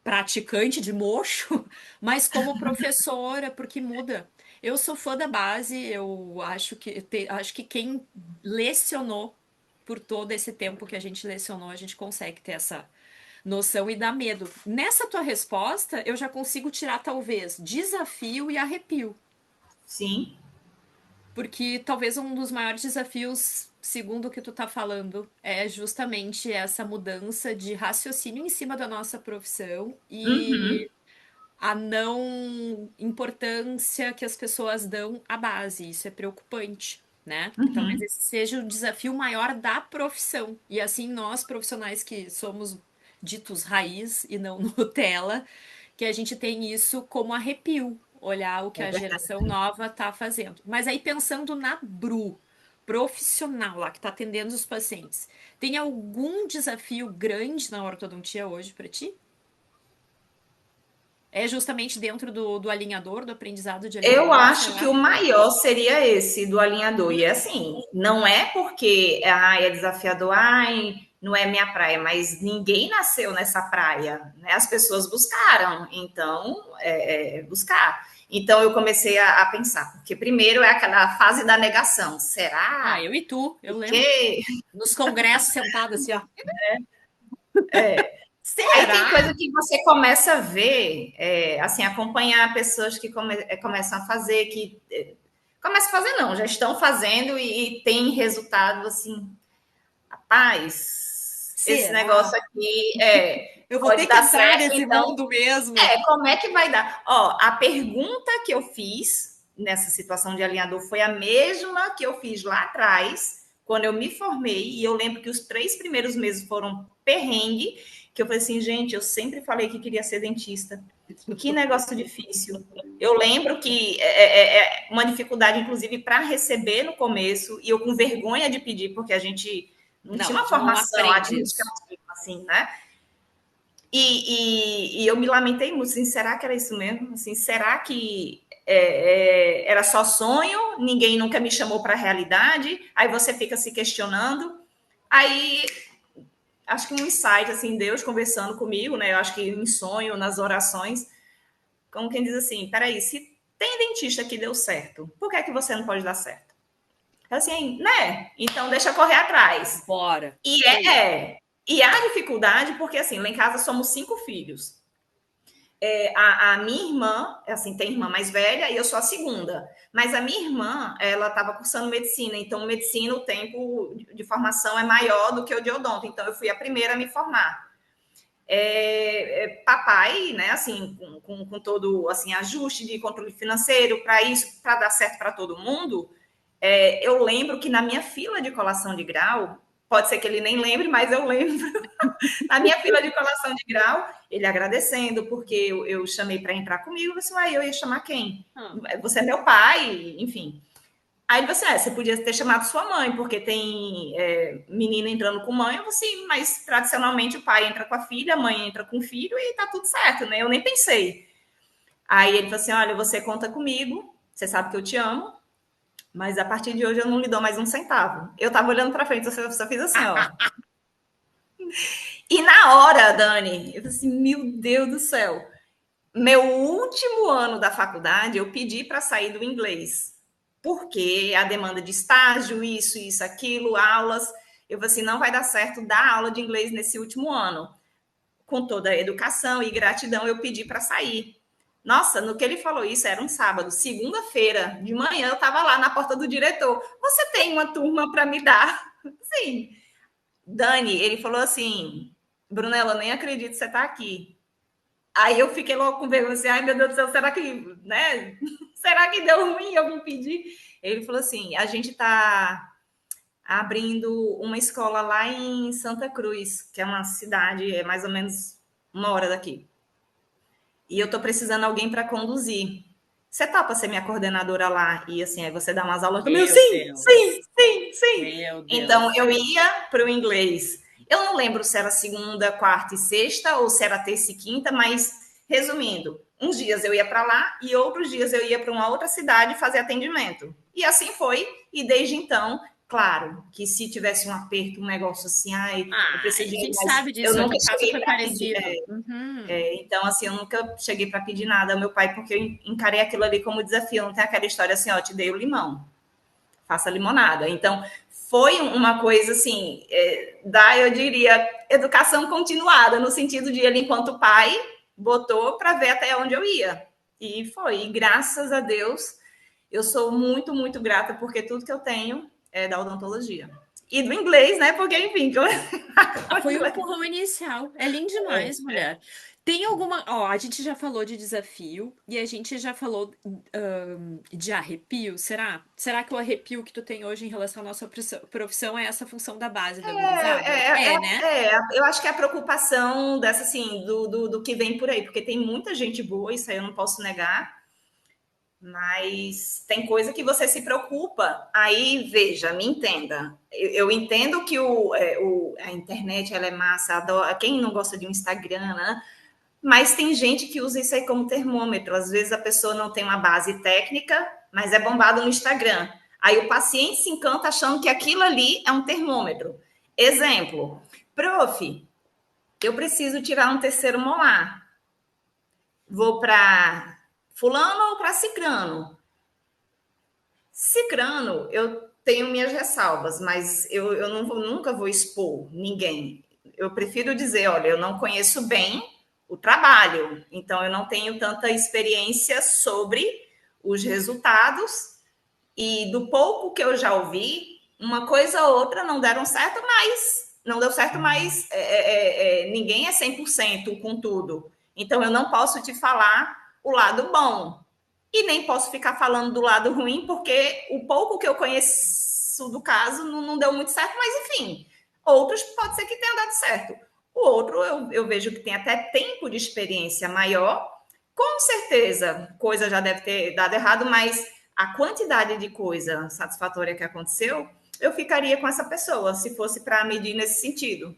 praticante de mocho, mas como professora, porque muda. Eu sou fã da base, eu acho que quem lecionou por todo esse tempo que a gente lecionou, a gente consegue ter essa noção e dá medo. Nessa tua resposta, eu já consigo tirar talvez desafio e arrepio. Sim, Porque talvez um dos maiores desafios, segundo o que tu tá falando, é justamente essa mudança de raciocínio em cima da nossa profissão uhum, e a não importância que as pessoas dão à base. Isso é preocupante, né? Que talvez uhum. esse seja o desafio maior da profissão. E assim, nós profissionais que somos ditos raiz e não Nutella, que a gente tem isso como arrepio, olhar o que É a verdade. geração nova tá fazendo. Mas aí pensando na Bru, profissional lá que tá atendendo os pacientes, tem algum desafio grande na ortodontia hoje para ti? É justamente dentro do alinhador, do aprendizado de Eu alinhador, acho que será? o maior seria esse do alinhador. E é assim, não é porque é desafiador, não é minha praia, mas ninguém nasceu nessa praia, né? As pessoas buscaram, então buscar. Então eu comecei a pensar, porque primeiro é aquela fase da negação. Ah, Será? eu e tu, eu lembro. Porque Nos congressos sentados assim, ó. aí Será? tem coisa que você começa a ver, assim, acompanhar pessoas que começam a fazer, que começam a fazer, não, já estão fazendo e tem resultado assim, rapaz, esse Será? negócio aqui Eu vou ter pode que dar entrar certo, nesse então, mundo mesmo. como é que vai dar? Ó, a pergunta que eu fiz nessa situação de alinhador foi a mesma que eu fiz lá atrás, quando eu me formei, e eu lembro que os 3 primeiros meses foram perrengue, que eu falei assim, gente, eu sempre falei que queria ser dentista. Que negócio difícil. Eu lembro que uma dificuldade, inclusive, para receber no começo, e eu com vergonha de pedir, porque a gente não Não, tinha a uma gente não formação aprende artística isso. assim, né? E eu me lamentei muito, assim, será que era isso mesmo? Assim, será que era só sonho? Ninguém nunca me chamou para a realidade? Aí você fica se questionando. Aí, acho que um insight, assim, Deus conversando comigo, né? Eu acho que em sonho, nas orações, como quem diz assim, peraí, se tem dentista que deu certo, por que é que você não pode dar certo? Assim, né? Então deixa eu correr atrás. Bora. E Isso aí. e há dificuldade, porque assim, lá em casa somos 5 filhos. A minha irmã, assim, tem irmã mais velha e eu sou a segunda. Mas a minha irmã, ela estava cursando medicina, então medicina, o tempo de formação é maior do que o de odonto. Então eu fui a primeira a me formar. Papai, né, assim, com todo assim ajuste de controle financeiro para isso, para dar certo para todo mundo, eu lembro que na minha fila de colação de grau, pode ser que ele nem lembre, mas eu lembro, na minha fila de colação de grau, ele agradecendo, porque eu chamei para entrar comigo, você vai, eu ia chamar quem? Ah, Você é meu pai, enfim. Aí você, você podia ter chamado sua mãe, porque tem menina entrando com mãe, assim, mas tradicionalmente o pai entra com a filha, a mãe entra com o filho e tá tudo certo, né? Eu nem pensei. Aí ele falou assim: olha, você conta comigo, você sabe que eu te amo, mas a partir de hoje eu não lhe dou mais um centavo. Eu tava olhando pra frente, eu só fiz assim, ó. E na hora, Dani, eu falei assim: meu Deus do céu. Meu último ano da faculdade, eu pedi para sair do inglês, porque a demanda de estágio, isso, aquilo, aulas. Eu falei assim: não vai dar certo dar aula de inglês nesse último ano. Com toda a educação e gratidão, eu pedi para sair. Nossa, no que ele falou isso, era um sábado. Segunda-feira, de manhã, eu estava lá na porta do diretor. Você tem uma turma para me dar? Sim. Dani, ele falou assim: Brunella, nem acredito que você está aqui. Aí eu fiquei logo com vergonha, assim, ai meu Deus do céu, será que, né? Será que deu ruim eu me pedir? Ele falou assim: a gente está abrindo uma escola lá em Santa Cruz, que é uma cidade, é mais ou menos 1 hora daqui. E eu estou precisando de alguém para conduzir. Você topa ser minha coordenadora lá? E assim, aí você dá umas aulas comigo? meu Sim, sim, Deus. sim, sim. Meu Então, Deus. eu ia para o inglês. Eu não lembro se era segunda, quarta e sexta ou se era terça e quinta, mas resumindo, uns dias eu ia para lá e outros dias eu ia para uma outra cidade fazer atendimento. E assim foi, e desde então, claro, que se tivesse um aperto, um negócio assim, ai, eu Ah, preciso a de gente mais. sabe Eu disso. Aqui nunca em casa cheguei foi para pedir. parecido. Uhum. Então, assim, eu nunca cheguei para pedir nada ao meu pai, porque eu encarei aquilo ali como desafio. Não tem aquela história assim, ó, te dei o limão, faça limonada. Então, foi uma coisa assim, eu diria, educação continuada, no sentido de ele, enquanto pai, botou para ver até onde eu ia. E foi. E graças a Deus, eu sou muito, muito grata, porque tudo que eu tenho é da odontologia. E do inglês, né? Porque, enfim, Foi o empurrão inicial. É lindo demais, mulher. Tem alguma. Ó, a gente já falou de desafio e a gente já falou de arrepio. Será? Será que o arrepio que tu tem hoje em relação à nossa profissão é essa função da base da gurizada? É, né? eu acho que é a preocupação dessa, assim, do que vem por aí, porque tem muita gente boa, isso aí eu não posso negar, mas tem coisa que você se preocupa. Aí, veja, me entenda. Eu entendo que a internet ela é massa, adora, quem não gosta de um Instagram, né? Mas tem gente que usa isso aí como termômetro. Às vezes a pessoa não tem uma base técnica, mas é bombado no Instagram. Aí o paciente se encanta achando que aquilo ali é um termômetro. Exemplo, prof, eu preciso tirar um terceiro molar. Vou para fulano ou para cicrano? Cicrano, eu tenho minhas ressalvas, mas eu não nunca vou expor ninguém. Eu prefiro dizer, olha, eu não conheço bem o trabalho, então eu não tenho tanta experiência sobre os resultados, e do pouco que eu já ouvi, uma coisa ou outra não deram certo, mas não deu certo, mas ninguém é 100% com tudo. Então eu não posso te falar o lado bom, e nem posso ficar falando do lado ruim, porque o pouco que eu conheço do caso não deu muito certo, mas enfim, outros pode ser que tenha dado certo. O outro eu vejo que tem até tempo de experiência maior, com certeza, coisa já deve ter dado errado, mas a quantidade de coisa satisfatória que aconteceu, eu ficaria com essa pessoa, se fosse para medir nesse sentido.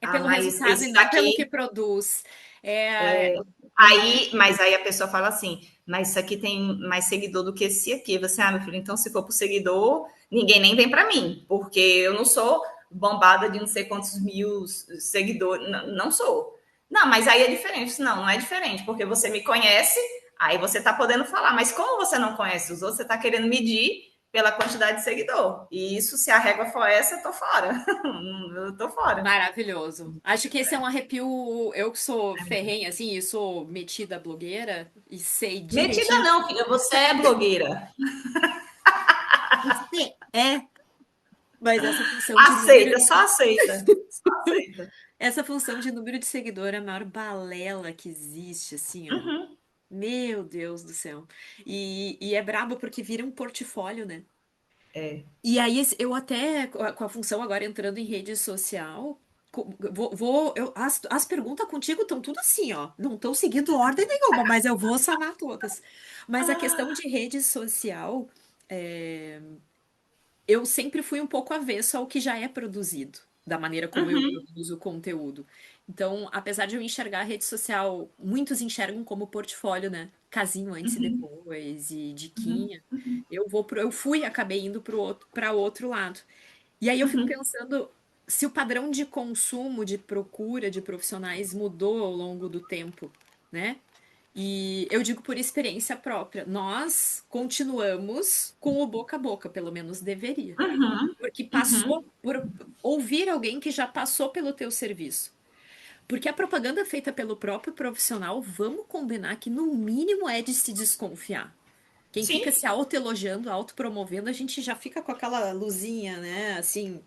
É Ah, pelo mas resultado e esse não pelo que daqui. produz. É, Mas aí a pessoa fala assim, mas isso aqui tem mais seguidor do que esse aqui. Você, meu filho, então se for por seguidor, ninguém nem vem para mim, porque eu não sou bombada de não sei quantos mil seguidores, não sou. Não, mas aí é diferente. Não é diferente, porque você me conhece, aí você tá podendo falar, mas como você não conhece os outros, você tá querendo medir pela quantidade de seguidor. E isso, se a régua for essa, eu tô fora. Eu tô fora. maravilhoso. Acho que esse é um arrepio. Eu que sou ferrenha, assim, e sou metida blogueira e sei Metida direitinho. não, filha, você é blogueira. Você é. Mas essa função de número Aceita, só aceita. Só aceita. essa função de número de seguidor é a maior balela que existe, assim, ó. Meu Deus do céu. E é brabo porque vira um portfólio, né? E aí eu até, com a função agora entrando em rede social, as perguntas contigo estão tudo assim, ó. Não estão seguindo ordem nenhuma, mas eu vou sanar todas. Mas a questão de rede social, é, eu sempre fui um pouco avesso ao que já é produzido, da maneira como eu produzo o conteúdo. Então, apesar de eu enxergar a rede social, muitos enxergam como portfólio, né? Casinho antes e depois, e diquinha. Eu fui, acabei indo para outro lado. E aí eu fico pensando se o padrão de consumo, de procura de profissionais mudou ao longo do tempo, né? E eu digo por experiência própria, nós continuamos com o boca a boca, pelo menos deveria. Porque passou por ouvir alguém que já passou pelo teu serviço. Porque a propaganda feita pelo próprio profissional, vamos combinar que no mínimo é de se desconfiar. Quem fica Sim, se autoelogiando, autopromovendo, a gente já fica com aquela luzinha, né? Assim,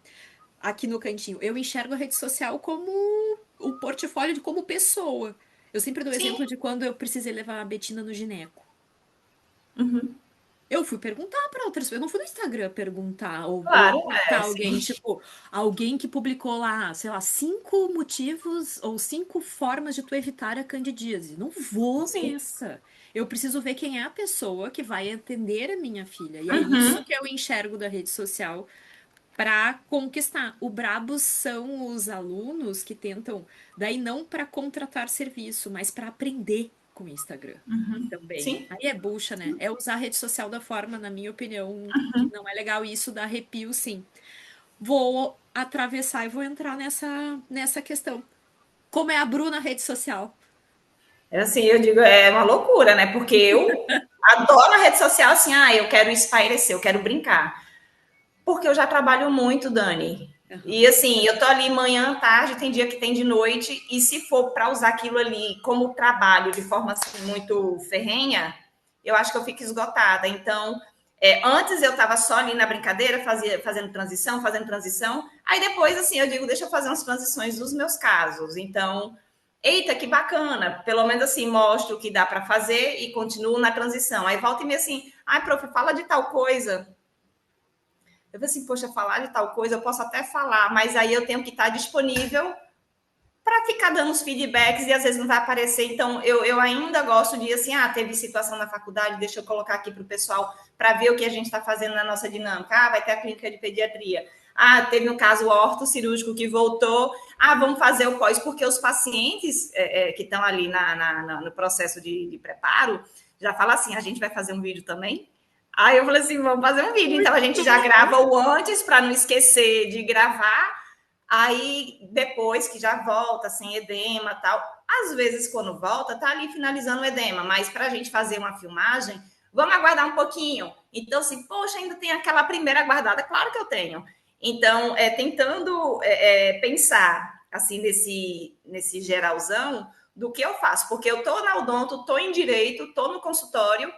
aqui no cantinho. Eu enxergo a rede social como o portfólio de como pessoa. Eu sempre dou sim. exemplo de quando eu precisei levar a Betina no gineco. Eu fui perguntar para outras pessoas, eu não fui no Instagram perguntar ou Claro, marcar alguém, sim. tipo, alguém que publicou lá, sei lá, 5 motivos ou 5 formas de tu evitar a candidíase. Não vou Sim. nessa. Eu preciso ver quem é a pessoa que vai atender a minha filha. E é isso que eu enxergo da rede social para conquistar. O brabo são os alunos que tentam, daí não para contratar serviço, mas para aprender com o Instagram também. Sim. Aí é bucha, né? É usar a rede social da forma, na minha opinião, que não é legal. E isso dá arrepio, sim. Vou atravessar e vou entrar nessa questão. Como é a Bruna na rede social? É assim, eu digo, é uma loucura, né? Porque eu adoro a rede social, assim, eu quero espairecer, eu quero brincar. porque eu já trabalho muito, Dani. E assim, eu tô ali manhã, tarde, tem dia que tem de noite, e se for para usar aquilo ali como trabalho de forma assim, muito ferrenha, eu acho que eu fico esgotada. Então, antes eu estava só ali na brincadeira, fazendo transição. Aí depois, assim, eu digo, deixa eu fazer umas transições dos meus casos. Então, eita, que bacana. Pelo menos assim, mostro o que dá para fazer e continuo na transição. Aí volta e me assim, ai, prof, fala de tal coisa. Eu falei assim, poxa, falar de tal coisa, eu posso até falar, mas aí eu tenho que estar disponível para ficar dando os feedbacks e às vezes não vai aparecer. Então, eu ainda gosto de, assim, teve situação na faculdade, deixa eu colocar aqui para o pessoal para ver o que a gente está fazendo na nossa dinâmica. Vai ter a clínica de pediatria. Teve um caso ortocirúrgico que voltou. Vamos fazer o pós, porque os pacientes que estão ali no processo de preparo já falam assim, a gente vai fazer um vídeo também? Aí eu falei assim, vamos fazer um vídeo. Então a gente já grava o antes para não esquecer de gravar. Aí depois que já volta sem edema, tal. Às vezes quando volta tá ali finalizando o edema, mas para a gente fazer uma filmagem, vamos aguardar um pouquinho. Então assim, poxa, ainda tem aquela primeira guardada, claro que eu tenho. Então tentando pensar assim nesse geralzão do que eu faço, porque eu tô na odonto, tô em direito, tô no consultório.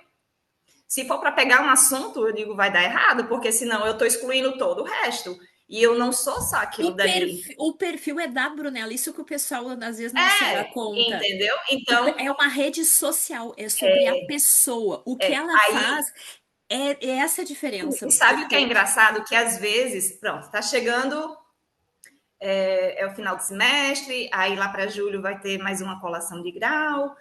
Se for para pegar um assunto, eu digo, vai dar errado, porque senão eu estou excluindo todo o resto. E eu não sou só aquilo dali. O perfil é da Brunella, isso que o pessoal às vezes não se dá conta. Entendeu? Então, É uma rede social, é sobre a pessoa. O que ela aí, faz é essa a diferença. e sabe o que é Porque engraçado? Que às vezes, pronto, tá chegando, é o final do semestre, aí lá para julho vai ter mais uma colação de grau.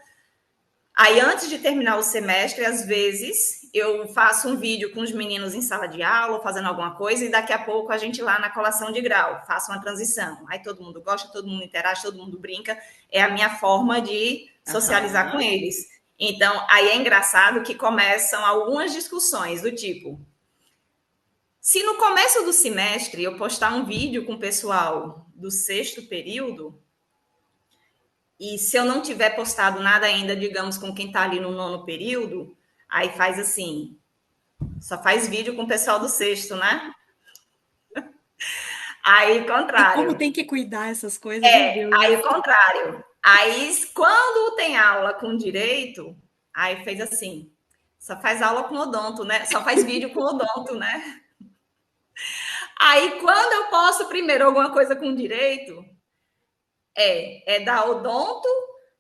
Aí, antes de terminar o semestre, às vezes, eu faço um vídeo com os meninos em sala de aula, fazendo alguma coisa, e daqui a pouco a gente lá na colação de grau, faço uma transição. Aí todo mundo gosta, todo mundo interage, todo mundo brinca. É a minha forma de socializar com eles. Então, aí é engraçado que começam algumas discussões do tipo: se no começo do semestre eu postar um vídeo com o pessoal do sexto período, e se eu não tiver postado nada ainda, digamos, com quem está ali no nono período, aí faz assim, só faz vídeo com o pessoal do sexto, né? Aí, e como contrário. tem que cuidar essas coisas, meu Aí, Deus. o contrário. Aí, quando tem aula com direito, aí fez assim, só faz aula com odonto, né? Só faz vídeo com odonto, né? Aí, quando eu posto primeiro alguma coisa com direito, é da odonto,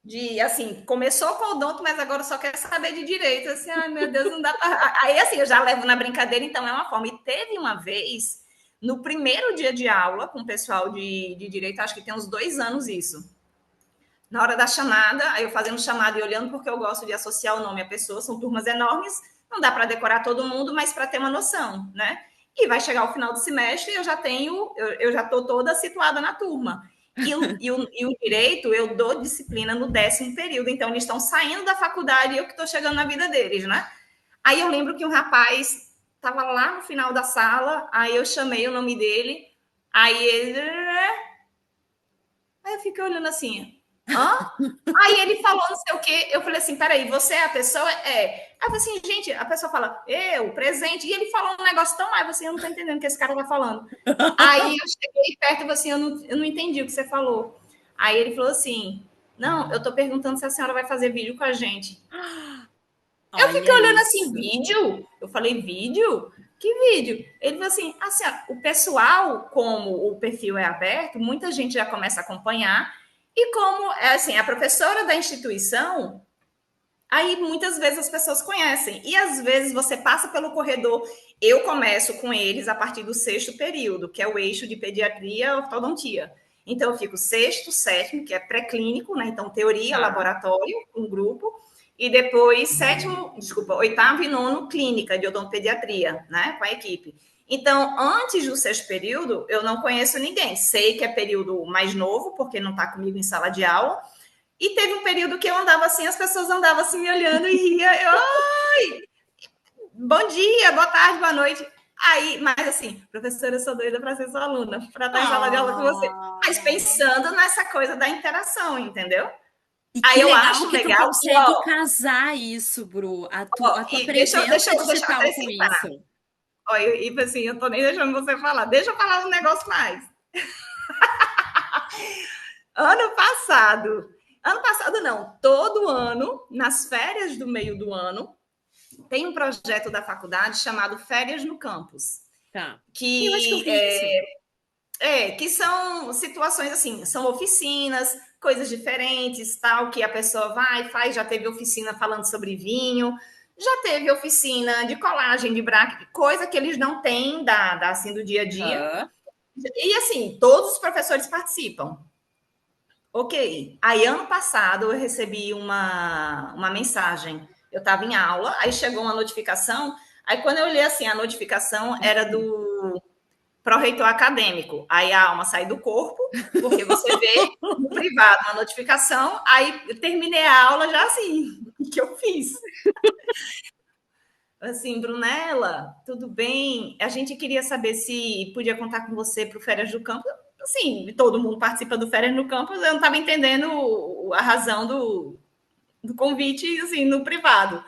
de assim, começou com odonto, mas agora só quer saber de direito. Assim, ai meu Deus, não dá para. Aí assim, eu já levo na brincadeira, então é uma forma. E teve uma vez, no primeiro dia de aula, com o pessoal de direito, acho que tem uns 2 anos isso. Na hora da chamada, aí eu fazendo chamada e olhando, porque eu gosto de associar o nome à pessoa, são turmas enormes, não dá para decorar todo mundo, mas para ter uma noção, né? E vai chegar o final do semestre e eu já estou toda situada na turma. E o direito, eu dou disciplina no 10º período, então eles estão saindo da faculdade e eu que estou chegando na vida deles, né? Aí eu lembro que um rapaz estava lá no final da sala, aí eu chamei o nome dele, aí ele. Aí eu fiquei olhando assim, hã? Aí ele falou não sei o quê. Eu falei assim: peraí, você é a pessoa? É. Aí eu falei assim, gente, a pessoa fala, eu, presente. E ele falou um negócio tão mais, assim, eu não tô entendendo o que esse cara tá falando. Aí eu cheguei perto e falei assim, eu não entendi o que você falou. Aí ele falou assim: não, eu tô perguntando se a senhora vai fazer vídeo com a gente. Eu fiquei Olha olhando assim, isso. vídeo? Eu falei, vídeo? Que vídeo? Ele falou assim, o pessoal, como o perfil é aberto, muita gente já começa a acompanhar, e como é assim, a professora da instituição, aí muitas vezes as pessoas conhecem. E às vezes você passa pelo corredor. Eu começo com eles a partir do sexto período, que é o eixo de pediatria e ortodontia. Então, eu fico sexto, sétimo, que é pré-clínico, né? Então, teoria, laboratório, um grupo. E depois, oitavo e nono, clínica de odontopediatria, né? Com a equipe. Então, antes do sexto período, eu não conheço ninguém. Sei que é período mais novo, porque não está comigo em sala de aula. E teve um período que eu andava assim, as pessoas andavam assim me olhando e ria. Eu, oi, bom dia, boa tarde, boa noite. Aí, mas assim, professora, eu sou doida para ser sua aluna, para estar em sala de aula com você. Mas Ah. pensando nessa coisa da interação, entendeu? E Aí que eu legal acho que tu legal que, consegue casar isso, Bru, a tua e deixa presença eu digital com acrescentar. isso. Olha, e assim, eu tô nem deixando você falar. Deixa eu falar um negócio mais. Ano passado não, todo ano, nas férias do meio do ano, tem um projeto da faculdade chamado Férias no Campus, Tá. Eu acho que eu que vi isso. que são situações assim, são oficinas, coisas diferentes, tal, que a pessoa vai, faz, já teve oficina falando sobre vinho, já teve oficina de colagem de braque, coisa que eles não têm assim, do dia a dia. Aham. E assim, todos os professores participam. Ok. Aí, ano passado, eu recebi uma mensagem. Eu estava em aula, aí chegou uma notificação. Aí, quando eu olhei assim, a notificação era do pró-reitor acadêmico. Aí a alma sai do corpo, porque você vê no privado uma notificação. Aí eu terminei a aula já assim. O que eu fiz? Assim, Brunella, tudo bem? A gente queria saber se podia contar com você para o Férias do Campo. Assim, todo mundo participa do Férias no Campus, eu não estava entendendo a razão do convite, assim, no privado.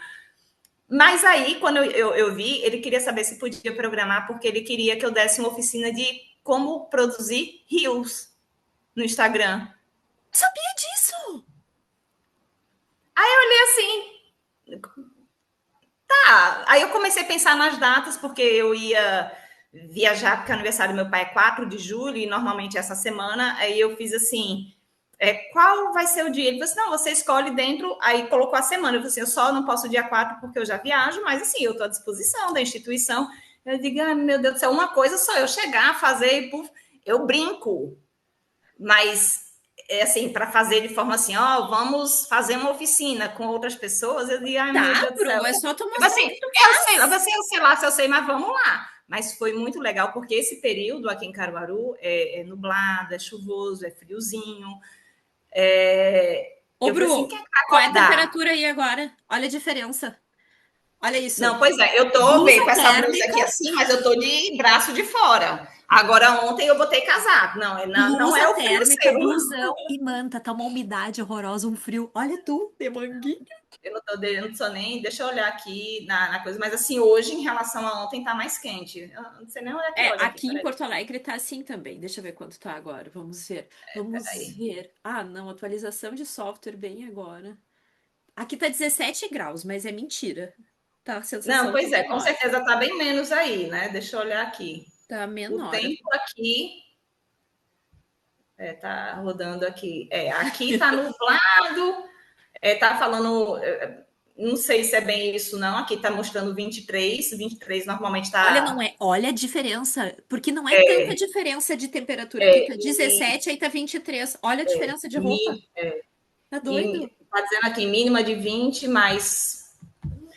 Mas aí, quando eu vi, ele queria saber se podia programar, porque ele queria que eu desse uma oficina de como produzir reels no Instagram. Sabia disso? E assim, tá. Aí eu comecei a pensar nas datas, porque eu ia viajar, porque o aniversário do meu pai é 4 de julho, e normalmente é essa semana. Aí eu fiz assim: qual vai ser o dia? Ele falou assim: não, você escolhe dentro. Aí colocou a semana. Eu falei assim: eu só não posso dia 4 porque eu já viajo, mas assim, eu estou à disposição da instituição. Eu digo: ai, meu Deus do céu, uma coisa só eu chegar, fazer, eu brinco, mas assim, para fazer de forma assim, ó, vamos fazer uma oficina com outras pessoas, eu digo, ai meu Tá, Deus do céu. Bru, é só tu Tipo assim, mostrar que tu faz. eu sei lá se eu sei, mas vamos lá. Mas foi muito legal, porque esse período aqui em Caruaru é nublado, é chuvoso, é friozinho. Ô, Eu falei assim, Bru, quem é que vai qual é a acordar? temperatura aí agora? Olha a diferença. Olha isso. Não, pois é, eu tô bem Blusa com essa blusa térmica, aqui assim, mas eu tô de braço de fora. Agora ontem eu botei casaco. Não, não blusa é o frio térmica, seu. blusão e manta. Tá uma umidade horrorosa, um frio. Olha tu, de manguinha. Eu não sou nem. Deixa eu olhar aqui na coisa, mas assim, hoje, em relação a ontem, tá mais quente. Eu não sei nem onde é que É, olha aqui, aqui em peraí. Porto Alegre tá assim também. Deixa eu ver quanto tá agora. Vamos ver. Vamos Peraí. ver. Ah, não, atualização de software bem agora. Aqui tá 17 graus, mas é mentira. Tá a Não, sensação pois é, com menor. certeza tá bem menos aí, né? Deixa eu olhar aqui. Tá O menor. tempo aqui. Tá rodando aqui. Aqui tá nublado. Tá falando. Não sei se é bem isso, não. Aqui tá mostrando 23. 23 normalmente Olha, não tá. é. Olha a diferença. Porque não é tanta diferença de temperatura. Aqui tá E, 17, aí tá 23. Olha a diferença de roupa. e, Tá doido? tá dizendo aqui mínima de 20, mas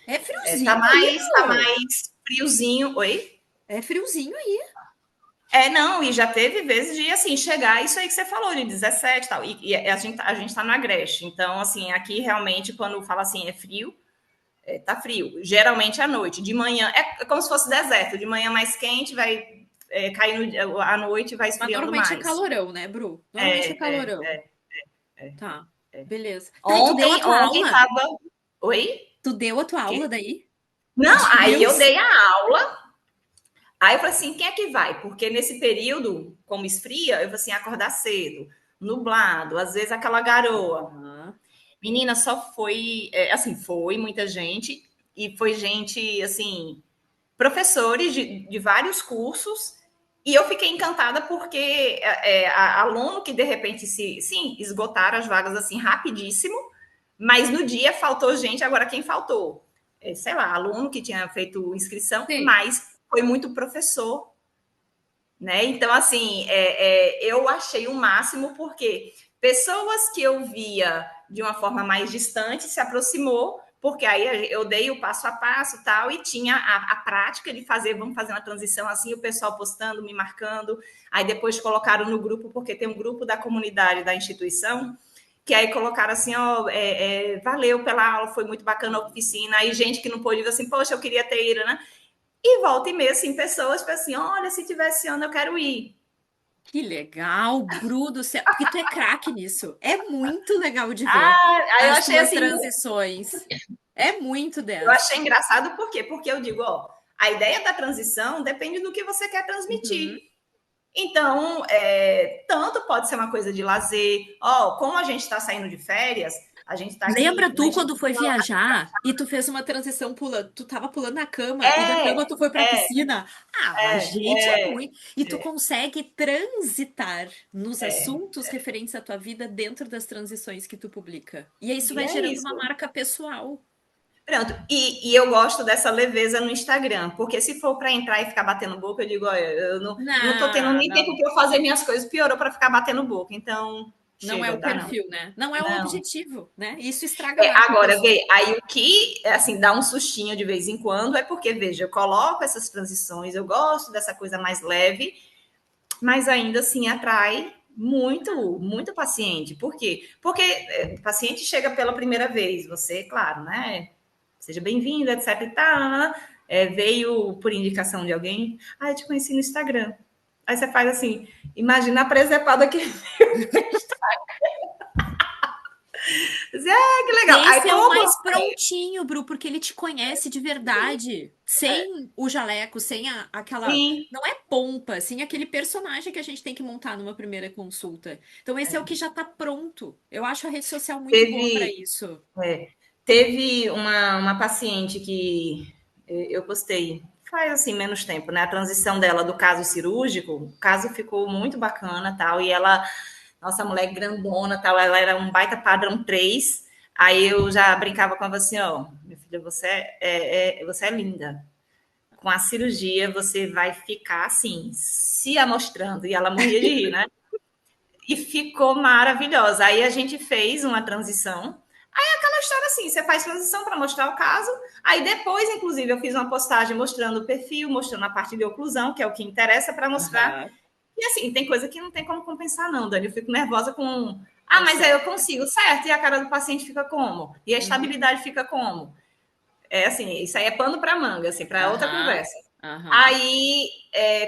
É tá friozinho aí, mais, tá Bru. mais friozinho. Oi? É friozinho aí. Não, e já teve vezes de assim chegar isso aí que você falou, de 17 e tal. E a gente tá no Agreste. Então, assim, aqui realmente, quando fala assim, é frio, tá frio. Geralmente à noite. De manhã, é como se fosse deserto. De manhã mais quente, vai caindo à noite e vai Mas esfriando normalmente é mais. calorão, né, Bru? Normalmente é É, é, calorão. Tá. Beleza. Tá, e tu deu a tua ontem aula? tava. Oi? Tu deu a tua aula Que? daí? Não, De aí eu Reels? dei a aula. Aí eu falei assim, quem é que vai? Porque nesse período, como esfria, eu falei assim, acordar cedo, nublado, às vezes aquela garoa. Aham. Menina, só foi, assim, foi muita gente, e foi gente, assim, professores de vários cursos, e eu fiquei encantada porque aluno que de repente sim, esgotaram as vagas assim rapidíssimo, mas no dia faltou gente, agora quem faltou? Sei lá, aluno que tinha feito inscrição, Sim. mas foi muito professor, né? Então, assim, eu achei o máximo porque pessoas que eu via de uma forma mais distante se aproximou, porque aí eu dei o passo a passo tal, e tinha a prática de fazer, vamos fazer uma transição assim, o pessoal postando, me marcando, aí depois colocaram no grupo, porque tem um grupo da comunidade da instituição, que aí colocaram assim, ó, valeu pela aula, foi muito bacana a oficina, aí gente que não pôde, assim, poxa, eu queria ter ido, né? E volta e meia, assim, pessoas tipo assim, olha, se tivesse ano eu quero ir. Que legal, Bru do céu. Porque tu é craque nisso. É muito legal de ver Aí eu as achei tuas assim, transições. É muito eu dessa. achei engraçado por quê? Porque eu digo, ó, A ideia da transição depende do que você quer transmitir. Uhum. Então, tanto pode ser uma coisa de lazer. Como a gente está saindo de férias, a gente está Lembra aqui na tu quando foi instituição. viajar e tu fez uma transição pulando? Tu tava pulando na cama e da É, cama tu foi pra é, piscina. Ah, a gente é é, muito. E tu consegue transitar nos é. assuntos referentes à tua vida dentro das transições que tu publica. E aí isso E vai é gerando uma isso. marca pessoal. Pronto. E eu gosto dessa leveza no Instagram, porque se for para entrar e ficar batendo boca, eu digo, olha, eu não tô tendo Não, nem tempo não. para eu fazer minhas coisas, piorou para ficar batendo boca. Então, Não é chega, o dá não. perfil, né? Não é o Não. objetivo, né? Isso estraga a marca Agora, pessoal. vê, aí o que, assim, dá um sustinho de vez em quando é porque, veja, eu coloco essas transições, eu gosto dessa coisa mais leve, mas ainda assim atrai muito, muito paciente. Por quê? Porque o paciente chega pela primeira vez, você, claro, né? Seja bem-vindo, etc e tal. Veio por indicação de alguém. Eu te conheci no Instagram. Aí você faz assim, imagina a presepada que que legal. Aí Esse é o como mais prontinho, Bru, porque ele te conhece de verdade, sem o jaleco, sem aquela. assim, Não é pompa, sem aquele personagem que a gente tem que montar numa primeira consulta. Então, esse é o que já tá pronto. Eu acho a rede social muito boa para teve, isso. teve uma paciente que eu postei faz assim menos tempo, né? A transição dela do caso cirúrgico, o caso ficou muito bacana, tal, e ela, nossa, mulher grandona, tal, ela era um baita padrão 3. Aí eu já brincava com ela assim, minha filha, você é linda. Com a cirurgia você vai ficar assim, se amostrando, e ela morria de rir, né? E ficou maravilhosa. Aí a gente fez uma transição. Aquela história assim, você faz transição para mostrar o caso. Aí depois, inclusive, eu fiz uma postagem mostrando o perfil, mostrando a parte de oclusão, que é o que interessa para mostrar. Aham, E assim, tem coisa que não tem como compensar, não, Dani. Eu fico nervosa com. eu Mas aí sei. eu consigo, certo? E a cara do paciente fica como? E a Uhum. estabilidade fica como? É assim, isso aí é pano para manga, assim, para outra Aham, conversa. aham. Aí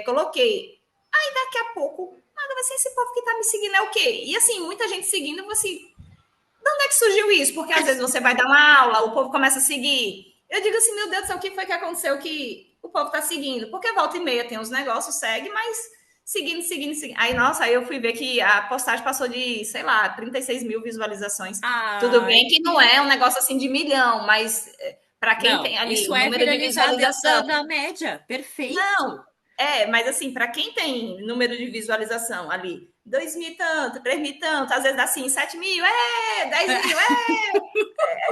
coloquei. Aí daqui a pouco, nada, assim, esse povo que tá me seguindo é o quê? E assim, muita gente seguindo, eu assim, de onde é que surgiu isso? Porque às vezes você vai dar uma aula, o povo começa a seguir. Eu digo assim, meu Deus do céu, o que foi que aconteceu que o povo tá seguindo? Porque volta e meia tem os negócios, segue, mas seguindo, seguindo, seguindo. Aí, nossa, aí eu fui ver que a postagem passou de, sei lá, 36 mil visualizações. Tudo Ai, bem que não é um negócio assim de milhão, mas para quem não, tem ali isso o é número de viralizar dentro da, visualização. da média. Não, Perfeito. mas assim, para quem tem número de visualização ali, 2 mil e tanto, 3 mil e tanto, às vezes assim, 7 mil, 10 mil,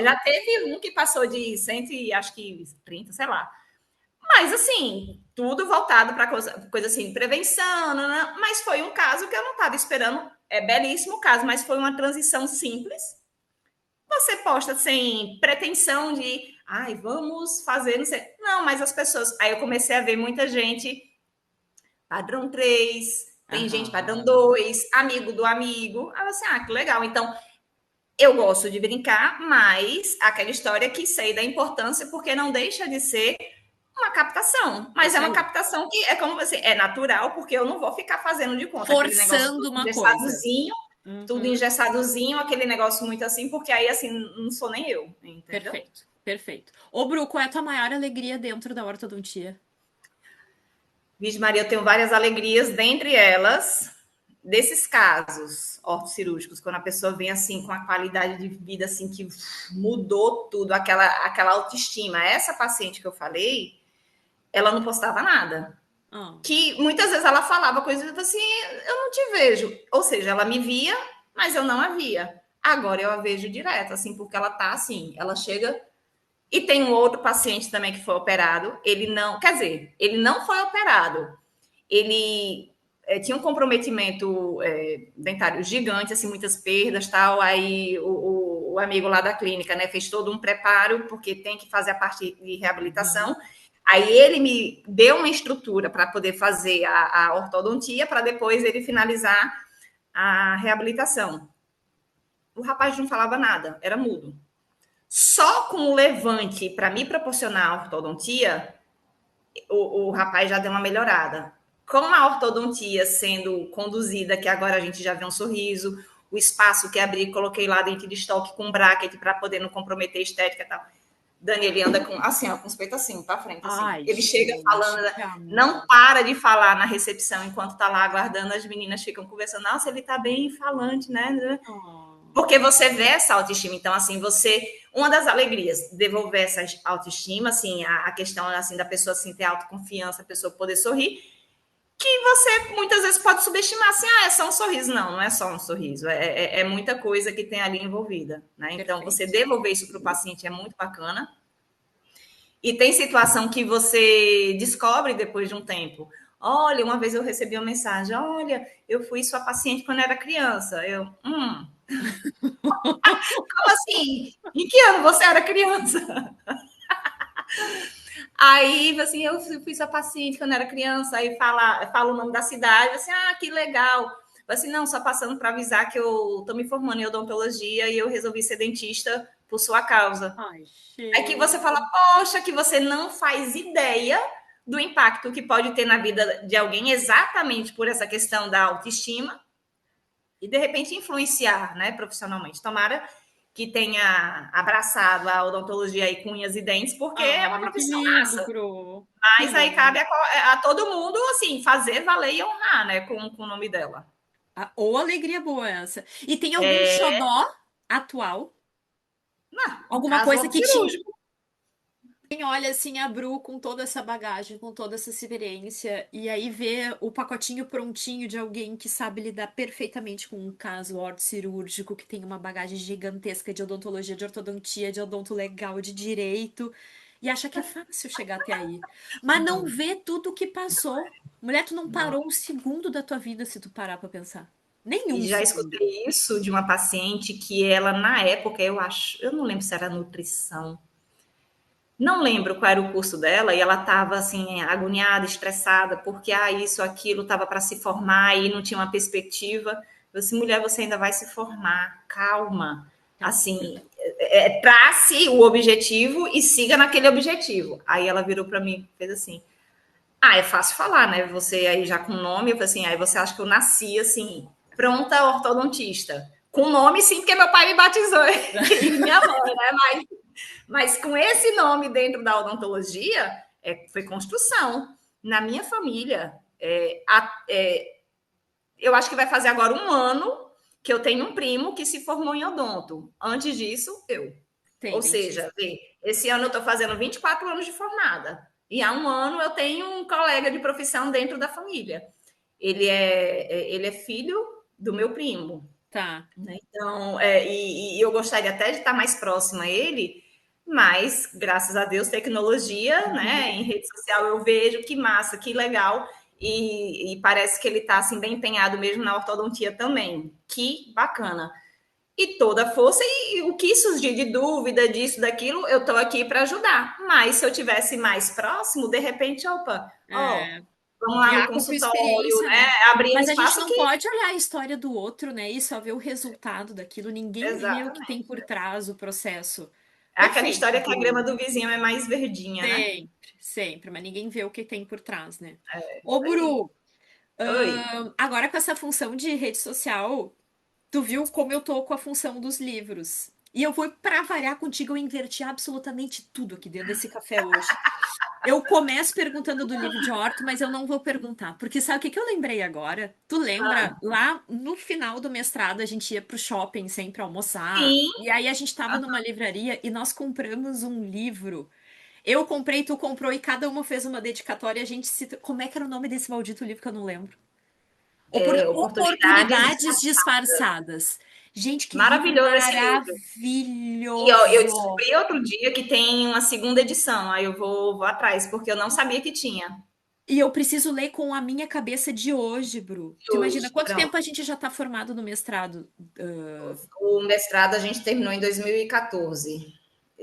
já teve um que passou de 100, acho que 30, sei lá. Mas assim, tudo voltado para coisa assim, prevenção, né? Mas foi um caso que eu não estava esperando. É belíssimo caso, mas foi uma transição simples. Você posta sem pretensão de, vamos fazer, não sei. Não, mas as pessoas. Aí eu comecei a ver muita gente padrão 3, tem gente padrão Aham. 2, amigo do amigo. Aí eu assim, que legal. Então, eu gosto de brincar, mas aquela história que sei da importância, porque não deixa de ser uma captação. Mas é Isso uma aí. captação que é como você, é natural, porque eu não vou ficar fazendo de conta aquele negócio Forçando uma coisa. engessadozinho, tudo Uhum. engessadozinho, aquele negócio muito assim, porque aí assim não sou nem eu, entendeu? Perfeito, perfeito. Ô, Bru, qual é a tua maior alegria dentro da ortodontia? Vixe Maria, eu tenho várias alegrias, dentre elas, desses casos ortocirúrgicos, quando a pessoa vem assim com a qualidade de vida assim que mudou tudo, aquela autoestima. Essa paciente que eu falei, ela não postava nada. Ah, Que muitas vezes ela falava coisas assim, eu não te vejo. Ou seja, ela me via, mas eu não a via. Agora eu a vejo direto, assim, porque ela tá assim, ela chega. E tem um outro paciente também que foi operado. Ele não, quer dizer, ele não foi operado. Ele tinha um comprometimento dentário gigante, assim, muitas perdas, tal. Aí o amigo lá da clínica, né, fez todo um preparo, porque tem que fazer a parte de uhum. reabilitação. Aí ele me deu uma estrutura para poder fazer a ortodontia, para depois ele finalizar a reabilitação. O rapaz não falava nada, era mudo. Só com o levante para me proporcionar a ortodontia, o rapaz já deu uma melhorada. Com a ortodontia sendo conduzida, que agora a gente já vê um sorriso, o espaço que abri, coloquei lá dentro de estoque com bracket para poder não comprometer a estética e tal. Dani, ele anda com, assim, ó, com os peitos assim, pra frente, assim. Ai, Ele chega gente, falando, que não amor. para de falar na recepção enquanto tá lá aguardando, as meninas ficam conversando. Nossa, ele tá bem falante, né? Oh, Porque você vê essa autoestima. Então, assim, uma das alegrias, devolver essa autoestima, assim, a questão, assim, da pessoa, assim, ter autoconfiança, a pessoa poder sorrir, que você muitas vezes pode subestimar, assim, é só um sorriso. Não, não é só um sorriso, é muita coisa que tem ali envolvida, né? Então, você perfeito. devolver isso para o paciente é muito bacana. E tem situação que você descobre depois de um tempo. Olha, uma vez eu recebi uma mensagem: olha, eu fui sua paciente quando era criança. Como assim? Em que ano você era criança? Aí, assim, eu fui sua paciente quando era criança. Aí fala o nome da cidade, assim, que legal. Assim, não, só passando para avisar que eu estou me formando em odontologia e eu resolvi ser dentista por sua causa. Ai, É que você fala, gente. poxa, que você não faz ideia do impacto que pode ter na vida de alguém exatamente por essa questão da autoestima e de repente influenciar, né, profissionalmente. Tomara que tenha abraçado a odontologia aí com unhas e dentes, porque é uma Ai, que profissão lindo, massa. Bru. Que Mas aí lindo. cabe a todo mundo, assim, fazer valer e honrar, né, com o nome dela. Ou alegria boa essa. E tem algum É, xodó atual? no Alguma caso, o coisa óbito que te cirúrgico. olha assim, a Bru com toda essa bagagem, com toda essa experiência, e aí vê o pacotinho prontinho de alguém que sabe lidar perfeitamente com um caso ortocirúrgico, que tem uma bagagem gigantesca de odontologia, de ortodontia, de odonto legal, de direito, e acha que é fácil chegar até aí. Mas não Não, vê tudo o que passou. Mulher, tu não não. parou um segundo da tua vida se tu parar pra pensar. Nenhum E já segundo. escutei isso de uma paciente que ela, na época, eu não lembro se era nutrição, não lembro qual era o curso dela, e ela estava assim, agoniada, estressada, porque isso, aquilo, estava para se formar e não tinha uma perspectiva. Eu disse, mulher, você ainda vai se formar, calma. Calma. Assim, trace o objetivo e siga naquele objetivo. Aí ela virou para mim, fez assim, é fácil falar, né? Você aí já com nome, eu falei assim, aí você acha que eu nasci assim, pronta ortodontista. Com nome, sim, porque meu pai me batizou e minha mãe, né? Mas com esse nome dentro da odontologia, foi construção. Na minha família, eu acho que vai fazer agora um ano que eu tenho um primo que se formou em odonto. Antes disso, eu. Tem Ou dentista. seja, esse ano eu estou fazendo 24 anos de formada. E há um ano eu tenho um colega de profissão dentro da família. Ele é filho do meu primo. Tá. Né? Então, e eu gostaria até de estar mais próxima a ele, mas, graças a Deus, tecnologia, né? Em rede social eu vejo que massa, que legal. E parece que ele está assim, bem empenhado mesmo na ortodontia também. Que bacana. E toda a força, e o que surgir de dúvida disso, daquilo, eu estou aqui para ajudar. Mas se eu tivesse mais próximo, de repente, opa, É, vamos lá no já com a tua consultório, experiência, né? né? Abrir um Mas a gente espaço não que. pode olhar a história do outro, né? E só ver o resultado daquilo. Ninguém vê o que tem Exatamente. por trás, o processo. É aquela Perfeito, história que a grama Bru. do vizinho é mais verdinha, né? Sempre, sempre. Mas ninguém vê o que tem por trás, né? Ô, Isso aí. Bru, Oi. agora com essa função de rede social, tu viu como eu tô com a função dos livros. E eu vou, pra variar contigo, eu inverti absolutamente tudo aqui dentro desse café hoje. Eu começo perguntando do livro de Horto, mas eu não vou perguntar, porque sabe o que que eu lembrei agora? Tu lembra lá no final do mestrado a gente ia pro shopping sempre almoçar, Sim, e aí a gente tava numa livraria e nós compramos um livro. Eu comprei, tu comprou e cada uma fez uma dedicatória e a gente cita. Como é que era o nome desse maldito livro que eu não lembro? oportunidades Oportunidades disfarçadas. Gente, que livro maravilhoso esse livro. E ó, eu maravilhoso! descobri outro dia que tem uma segunda edição. Aí eu vou atrás, porque eu não sabia que tinha. E eu preciso ler com a minha cabeça de hoje, Bru. De Tu imagina hoje. quanto Pronto. tempo a gente já tá formado no mestrado? O mestrado a gente terminou em 2014.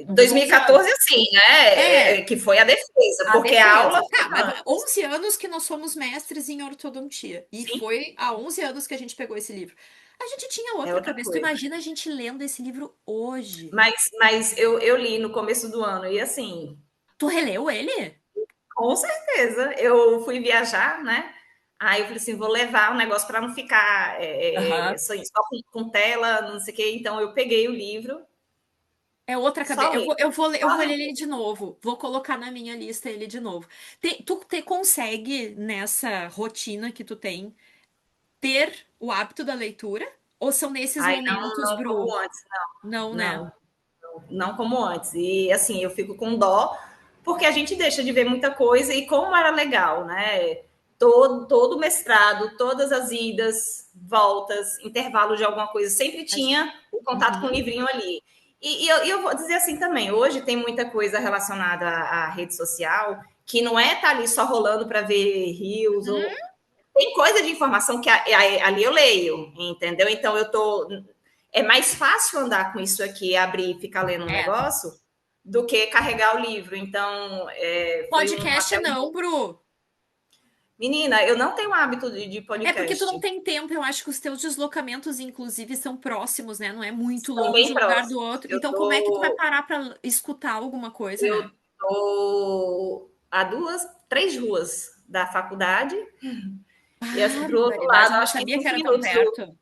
Uns 11 2014, anos. assim, né? É, Que foi a defesa, a porque a aula defesa. foi Tá, mas antes. 11 anos que nós somos mestres em ortodontia. E Sim, foi há 11 anos que a gente pegou esse livro. A gente tinha é outra outra cabeça. Tu coisa. imagina a gente lendo esse livro hoje. Mas eu li no começo do ano, e assim, Tu releu ele? com certeza. Eu fui viajar, né? Aí eu falei assim, vou levar o negócio para não ficar Aham. só com tela, não sei o quê. Então eu peguei o livro É outra Só cabeça. ler. Eu Só vou ler ler. ele de novo. Vou colocar na minha lista ele de novo. Tu consegue, nessa rotina que tu tem, ter o hábito da leitura? Ou são nesses Aí não, momentos, não Bru? como antes, Não, né? não, não como antes. E assim, eu fico com dó, porque a gente deixa de ver muita coisa e como era legal, né? Todo o mestrado, todas as idas, voltas, intervalo de alguma coisa, sempre tinha o contato com o Uhum. livrinho ali. E eu vou dizer assim também, hoje tem muita coisa relacionada à rede social que não é estar ali só rolando para ver rios ou tem coisa de informação que ali eu leio, entendeu? Então eu tô é mais fácil andar com isso aqui, abrir e ficar lendo um É. negócio, do que carregar o livro. Então, foi Podcast até um. não, Bru. Menina, eu não tenho hábito de É porque tu não podcast. tem tempo. Eu acho que os teus deslocamentos, inclusive, são próximos, né? Não é muito São longe bem um lugar do próximos. outro. Então, como é que tu vai parar pra escutar alguma coisa, Eu né? tô a 3 ruas da faculdade, e assim, pro outro Barbaridade, lado, eu não acho que sabia que 5 era tão minutos do. perto.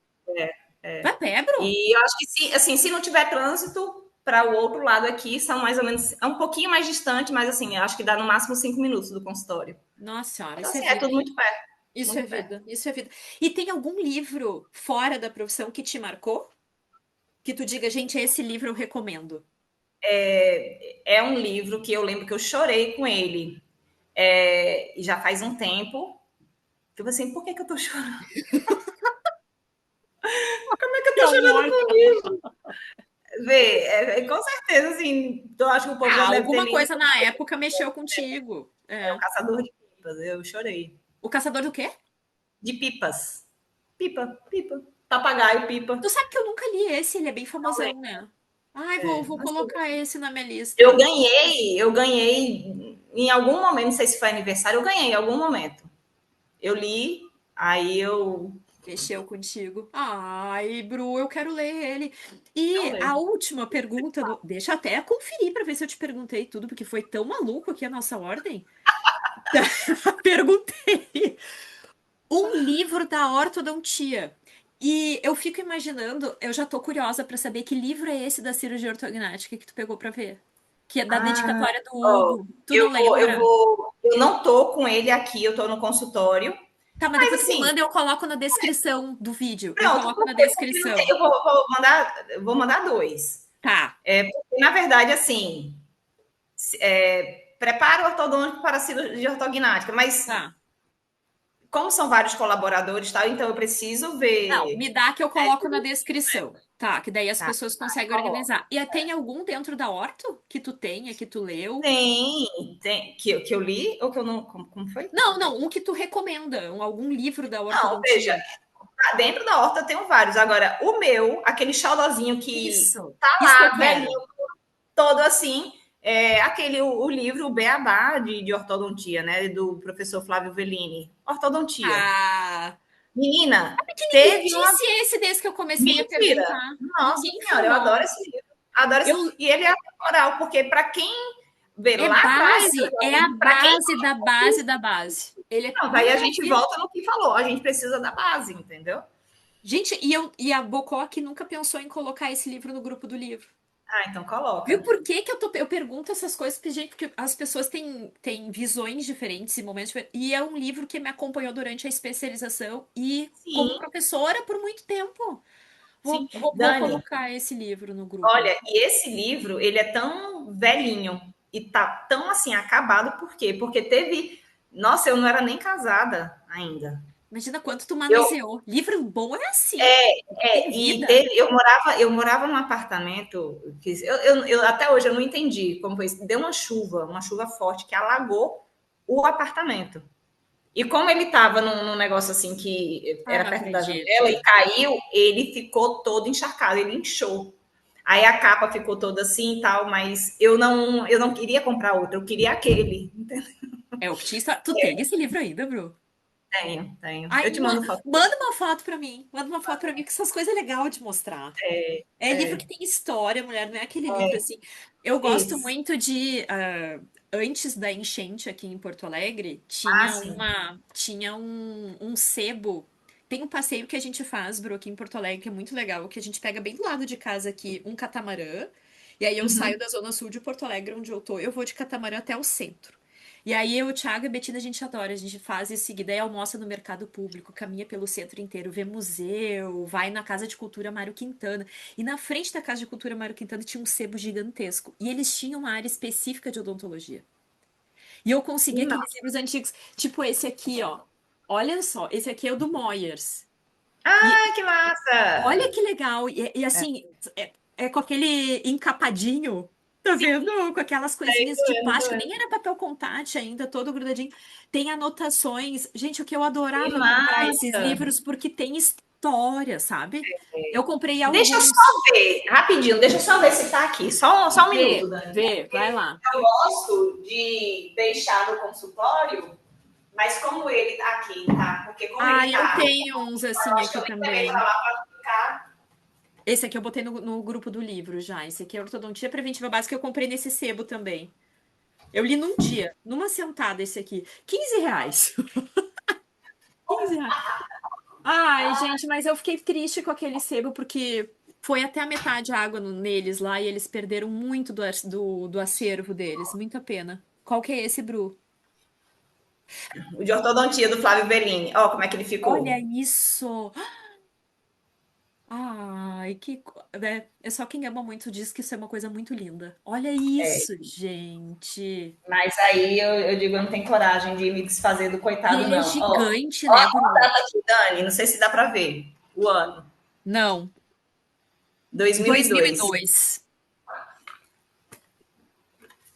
Vai a pé, Bru? E eu acho que se, assim, se não tiver trânsito, para o outro lado aqui, são mais ou menos. É um pouquinho mais distante, mas assim, eu acho que dá no máximo 5 minutos do consultório. Nossa senhora, Então, isso é assim, é vida. tudo muito perto. Isso é Muito perto. vida, isso é vida. E tem algum livro fora da profissão que te marcou? Que tu diga, gente, esse livro eu recomendo. É um livro que eu lembro que eu chorei com ele. E já faz um tempo. Tipo assim, por que, que eu tô chorando? Como é que eu Que tô chorando amor! com isso? Vê, com certeza, assim, eu acho que o povo já Ah, deve ter alguma lido. coisa na época mexeu contigo. É o É. Caçador de Pipas. Eu chorei. O Caçador do quê? De pipas. Pipa, pipa. Papagaio, pipa. Tu sabe que eu nunca li esse, ele é bem Não famosão, lembro. né? Ai, vou Mas colocar esse na minha eu lista. ganhei, eu ganhei em algum momento, não sei se foi aniversário, eu ganhei em algum momento. Eu li, aí eu Mexeu contigo. Ai, Bru, eu quero ler ele. não E a leio. última pergunta, deixa eu até conferir para ver se eu te perguntei tudo, porque foi tão maluco aqui a nossa ordem. Perguntei. Um livro da ortodontia. E eu fico imaginando, eu já tô curiosa para saber que livro é esse da cirurgia ortognática que tu pegou para ver. Que é da Ah, dedicatória do ó, Hugo. Tu não eu lembra? vou, eu não tô com ele aqui, eu tô no consultório, Tá, mas mas depois tu me assim, manda e eu coloco na descrição do vídeo. Eu pronto, coloco na porque não tem, descrição. vou mandar dois. Tá, Porque, na verdade, assim, preparo ortodôntico para a cirurgia ortognática, mas tá. como são vários colaboradores, tal, então eu preciso Não, ver. me dá que eu coloco na descrição. Tá, que daí as Tá, pessoas conseguem coloco. organizar. E tem algum dentro da Orto que tu tenha, que tu leu? Tem que eu li ou que eu não. Como foi? Não, não, um que tu recomenda, algum livro da Não, veja, ortodontia. dentro da horta eu tenho vários. Agora, o meu, aquele xodózinho que tá Isso que eu lá, quero. velhinho, todo assim, é aquele, o livro, o Beabá de ortodontia, né? Do professor Flávio Vellini. Ortodontia. Ah, Menina, ninguém teve uma. disse esse desde que eu comecei a Mentira! perguntar. Nossa Ninguém Senhora, eu adoro falou. esse livro. Adoro esse... Eu, E ele é atemporal, porque para quem vê é lá atrás, base, é a para quem base da base da base. Ele é não, aí a gente base. volta no que falou, a gente precisa da base, entendeu? Gente, e a Bocó aqui nunca pensou em colocar esse livro no grupo do livro. Ah, então Viu coloca. por que que eu pergunto essas coisas? Porque, gente, porque as pessoas têm visões diferentes e momentos diferentes. E é um livro que me acompanhou durante a especialização e como Sim, professora por muito tempo. sim. Vou Dani, colocar esse livro no grupo. olha, e esse livro, ele é tão velhinho e tá tão assim acabado, por quê? Porque teve, nossa, eu não era nem casada ainda. Imagina quanto tu Eu manuseou. Livro bom é assim. Tem e vida. teve, eu morava num apartamento que até hoje eu não entendi como foi isso. Deu uma chuva forte que alagou o apartamento. E como ele estava num negócio assim que Ah, era não perto da janela acredito. e caiu, ele ficou todo encharcado, ele inchou. Aí a capa ficou toda assim e tal, mas eu não queria comprar outro, eu queria aquele. É o que tinha história. Tu tem esse livro ainda, Bru? Tenho, tenho. Ai, Eu te mando foto. manda uma foto pra mim. Manda uma foto pra mim, que essas coisas é legal de mostrar. É livro que É, tem história, mulher, não é aquele livro assim. Eu gosto isso. muito de. Antes da enchente aqui em Porto Alegre, Ah, tinha sim. um sebo. Tem um passeio que a gente faz, Bru, aqui em Porto Alegre, que é muito legal, que a gente pega bem do lado de casa aqui um catamarã E aí eu saio Uhum. da zona sul de Porto Alegre, onde eu tô, eu vou de catamarã até o centro. E aí eu, o Thiago e a Betina, a gente adora, a gente faz isso seguida, aí almoça no mercado público, caminha pelo centro inteiro, vê museu, vai na Casa de Cultura Mário Quintana. E na frente da Casa de Cultura Mário Quintana tinha um sebo gigantesco. E eles tinham uma área específica de odontologia. E eu consegui Não. aqueles livros antigos, tipo esse aqui, ó. Olha só, esse aqui é o do Moyers. E Ah, que massa! olha que legal. E É, assim, é com aquele encapadinho, tá vendo? Com aquelas coisinhas de tô plástico, nem vendo. era papel contact ainda, todo grudadinho. Tem anotações. Gente, o que eu Que adorava comprar esses massa! livros porque tem história, sabe? Eu comprei Deixa eu alguns. só ver, rapidinho, deixa eu só ver se tá aqui. Só um minuto, Vê, Dani. vê, vai lá. Eu gosto de deixar no consultório, mas como ele tá aqui, tá? Porque como Ah, ele eu tá, tenho uns assim eu acho que aqui eu nem levei pra também. lá pra ficar. Esse aqui eu botei no grupo do livro já. Esse aqui é Ortodontia Preventiva Básica que eu comprei nesse sebo também. Eu li num dia, numa sentada esse aqui. R$ 15. R$ 15. Ai, gente, mas eu fiquei triste com aquele sebo porque foi até a metade a água neles lá e eles perderam muito do acervo deles. Muita pena. Qual que é esse, Bru? O de ortodontia do Flávio Bellini. Ó, como é que ele Olha ficou. isso! Ai, né? É só quem ama muito diz que isso é uma coisa muito linda. Olha É, isso, gente. mas aí eu digo, eu não tenho coragem de me desfazer do E coitado, ele é não. Ó, gigante, ó né, a Bru? data aqui, Dani, não sei se dá para ver. O ano, Não, 2002. 2002.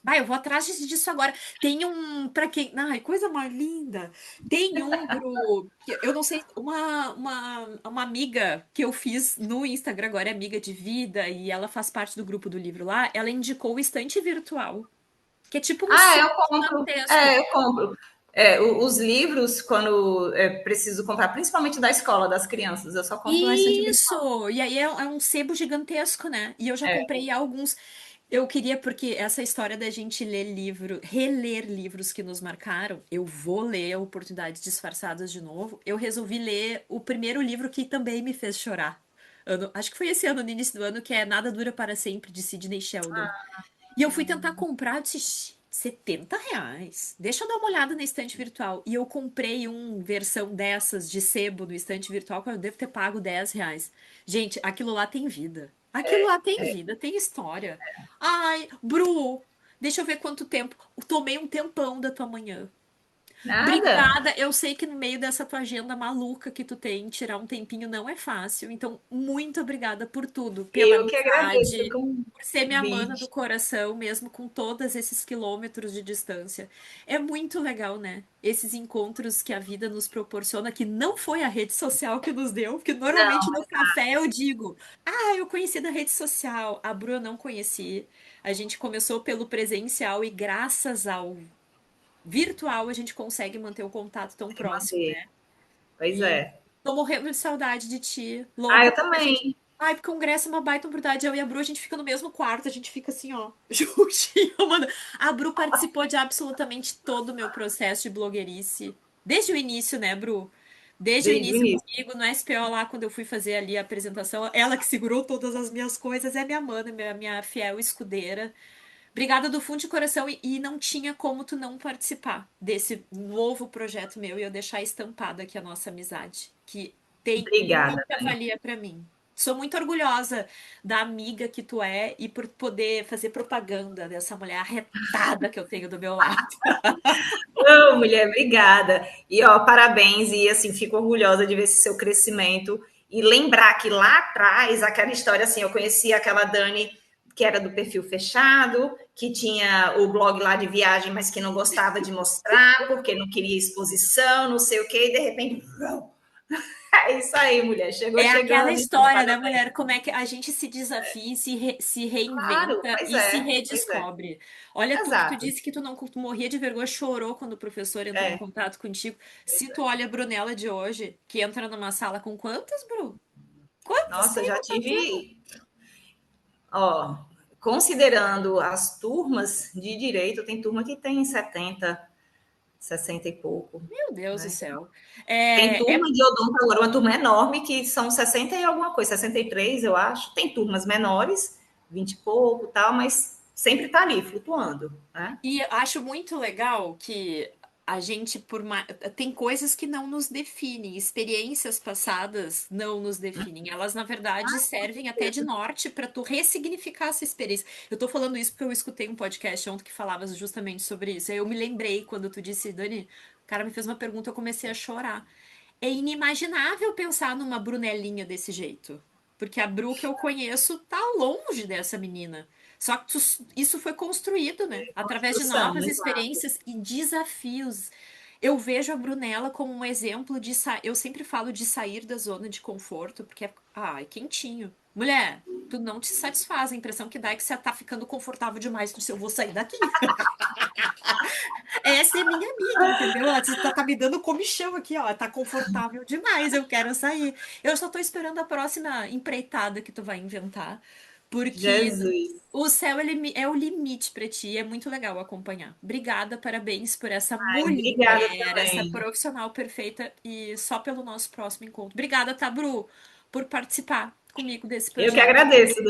Vai, eu vou atrás disso agora. Tem um, pra quem. Ai, coisa mais linda. Tem um, Bru, que eu não sei, uma amiga que eu fiz no Instagram, agora é amiga de vida, e ela faz parte do grupo do livro lá. Ela indicou o estante virtual, que é tipo um Ah, sebo eu compro. gigantesco. É, eu compro. É, os livros, quando preciso comprar, principalmente da escola, das crianças, eu só compro na estante virtual. Isso! E aí é um sebo gigantesco, né? E eu já É, comprei alguns. Eu queria, porque essa história da gente ler livro, reler livros que nos marcaram, eu vou ler Oportunidades Disfarçadas de novo. Eu resolvi ler o primeiro livro que também me fez chorar. Acho que foi esse ano, no início do ano, que é Nada Dura para Sempre, de Sidney Sheldon. E eu fui tentar comprar, eu disse, R$ 70. Deixa eu dar uma olhada na estante virtual. E eu comprei uma versão dessas de sebo no estante virtual, que eu devo ter pago R$ 10. Gente, aquilo lá tem vida. Aquilo lá tem vida, tem história. Ai, Bru, deixa eu ver quanto tempo. Tomei um tempão da tua manhã. nada. Obrigada. Eu sei que no meio dessa tua agenda maluca que tu tem, tirar um tempinho não é fácil. Então, muito obrigada por tudo, pela Eu que agradeço o amizade, por ser minha mana do convite. coração, mesmo com todos esses quilômetros de distância. É muito legal, né? Esses encontros que a vida nos proporciona, que não foi a rede social que nos deu, porque Não, normalmente no café eu digo, ah, eu conheci da rede social, a Bru eu não conheci. A gente começou pelo presencial e graças ao virtual a gente consegue manter o contato tão tem que próximo, manter. né? Pois E é. tô morrendo de saudade de ti. Ah, Louca eu porque a gente. também. Ai, porque o congresso é uma baita oportunidade. Eu e a Bru, a gente fica no mesmo quarto, a gente fica assim, ó, juntinho, mano. A Bru participou de absolutamente todo o meu processo de blogueirice. Desde o início, né, Bru? Desde o Desde o início início. comigo, no SPO lá, quando eu fui fazer ali a apresentação, ela que segurou todas as minhas coisas, é minha mana, minha fiel escudeira. Obrigada do fundo de coração e não tinha como tu não participar desse novo projeto meu e eu deixar estampada aqui a nossa amizade, que tem Obrigada, muita Dani. valia pra mim. Sou muito orgulhosa da amiga que tu é e por poder fazer propaganda dessa mulher arretada que eu tenho do meu lado. Ô, mulher, obrigada. E ó, parabéns e assim, fico orgulhosa de ver esse seu crescimento e lembrar que lá atrás, aquela história assim, eu conheci aquela Dani que era do perfil fechado, que tinha o blog lá de viagem, mas que não gostava de mostrar, porque não queria exposição, não sei o quê, e de repente, é isso aí, mulher, chegou É aquela chegando, então, história, né, parabéns. mulher? Como é que a gente se desafia, e se Claro, reinventa pois e se é, pois é. redescobre. Olha, tu que tu Exato. disse que tu não tu morria de vergonha, chorou quando o professor entrou em É, contato contigo. Se tu olha a Brunella de hoje, que entra numa sala com quantas, Bru? Quantas nossa, tem já na tua turma? tive, ó, considerando as turmas de direito, tem turma que tem 70, 60 e pouco, Meu Deus do né? céu. Tem É, turma de odonto agora, uma turma enorme que são 60 e alguma coisa, 63 eu acho. Tem turmas menores, 20 e pouco, tal, mas sempre tá ali, flutuando, né? E acho muito legal que a gente, tem coisas que não nos definem, experiências passadas não nos definem. Elas, na verdade, servem até de norte para tu ressignificar essa experiência. Eu tô falando isso porque eu escutei um podcast ontem que falava justamente sobre isso. Aí eu me lembrei quando tu disse, Dani, o cara me fez uma pergunta, eu comecei a chorar. É inimaginável pensar numa Brunelinha desse jeito. Porque a Bru que eu conheço tá longe dessa menina. Só que isso foi construído, né? Através de Construção, novas exato. experiências e desafios. Eu vejo a Brunella como um exemplo de. Eu sempre falo de sair da zona de conforto, porque é quentinho. Mulher, tu não te satisfaz. A impressão que dá é que você tá ficando confortável demais. Tu disse, eu vou sair daqui. Essa é minha amiga, entendeu? Ela tá me dando comichão aqui, ó. Tá confortável demais, eu quero sair. Eu só tô esperando a próxima empreitada que tu vai inventar, porque Jesus. o céu é o limite pra ti. É muito legal acompanhar. Obrigada, parabéns por essa Ai, obrigada mulher, essa também. profissional perfeita e só pelo nosso próximo encontro. Obrigada, tá, Bru, por participar comigo desse Eu que projeto. agradeço.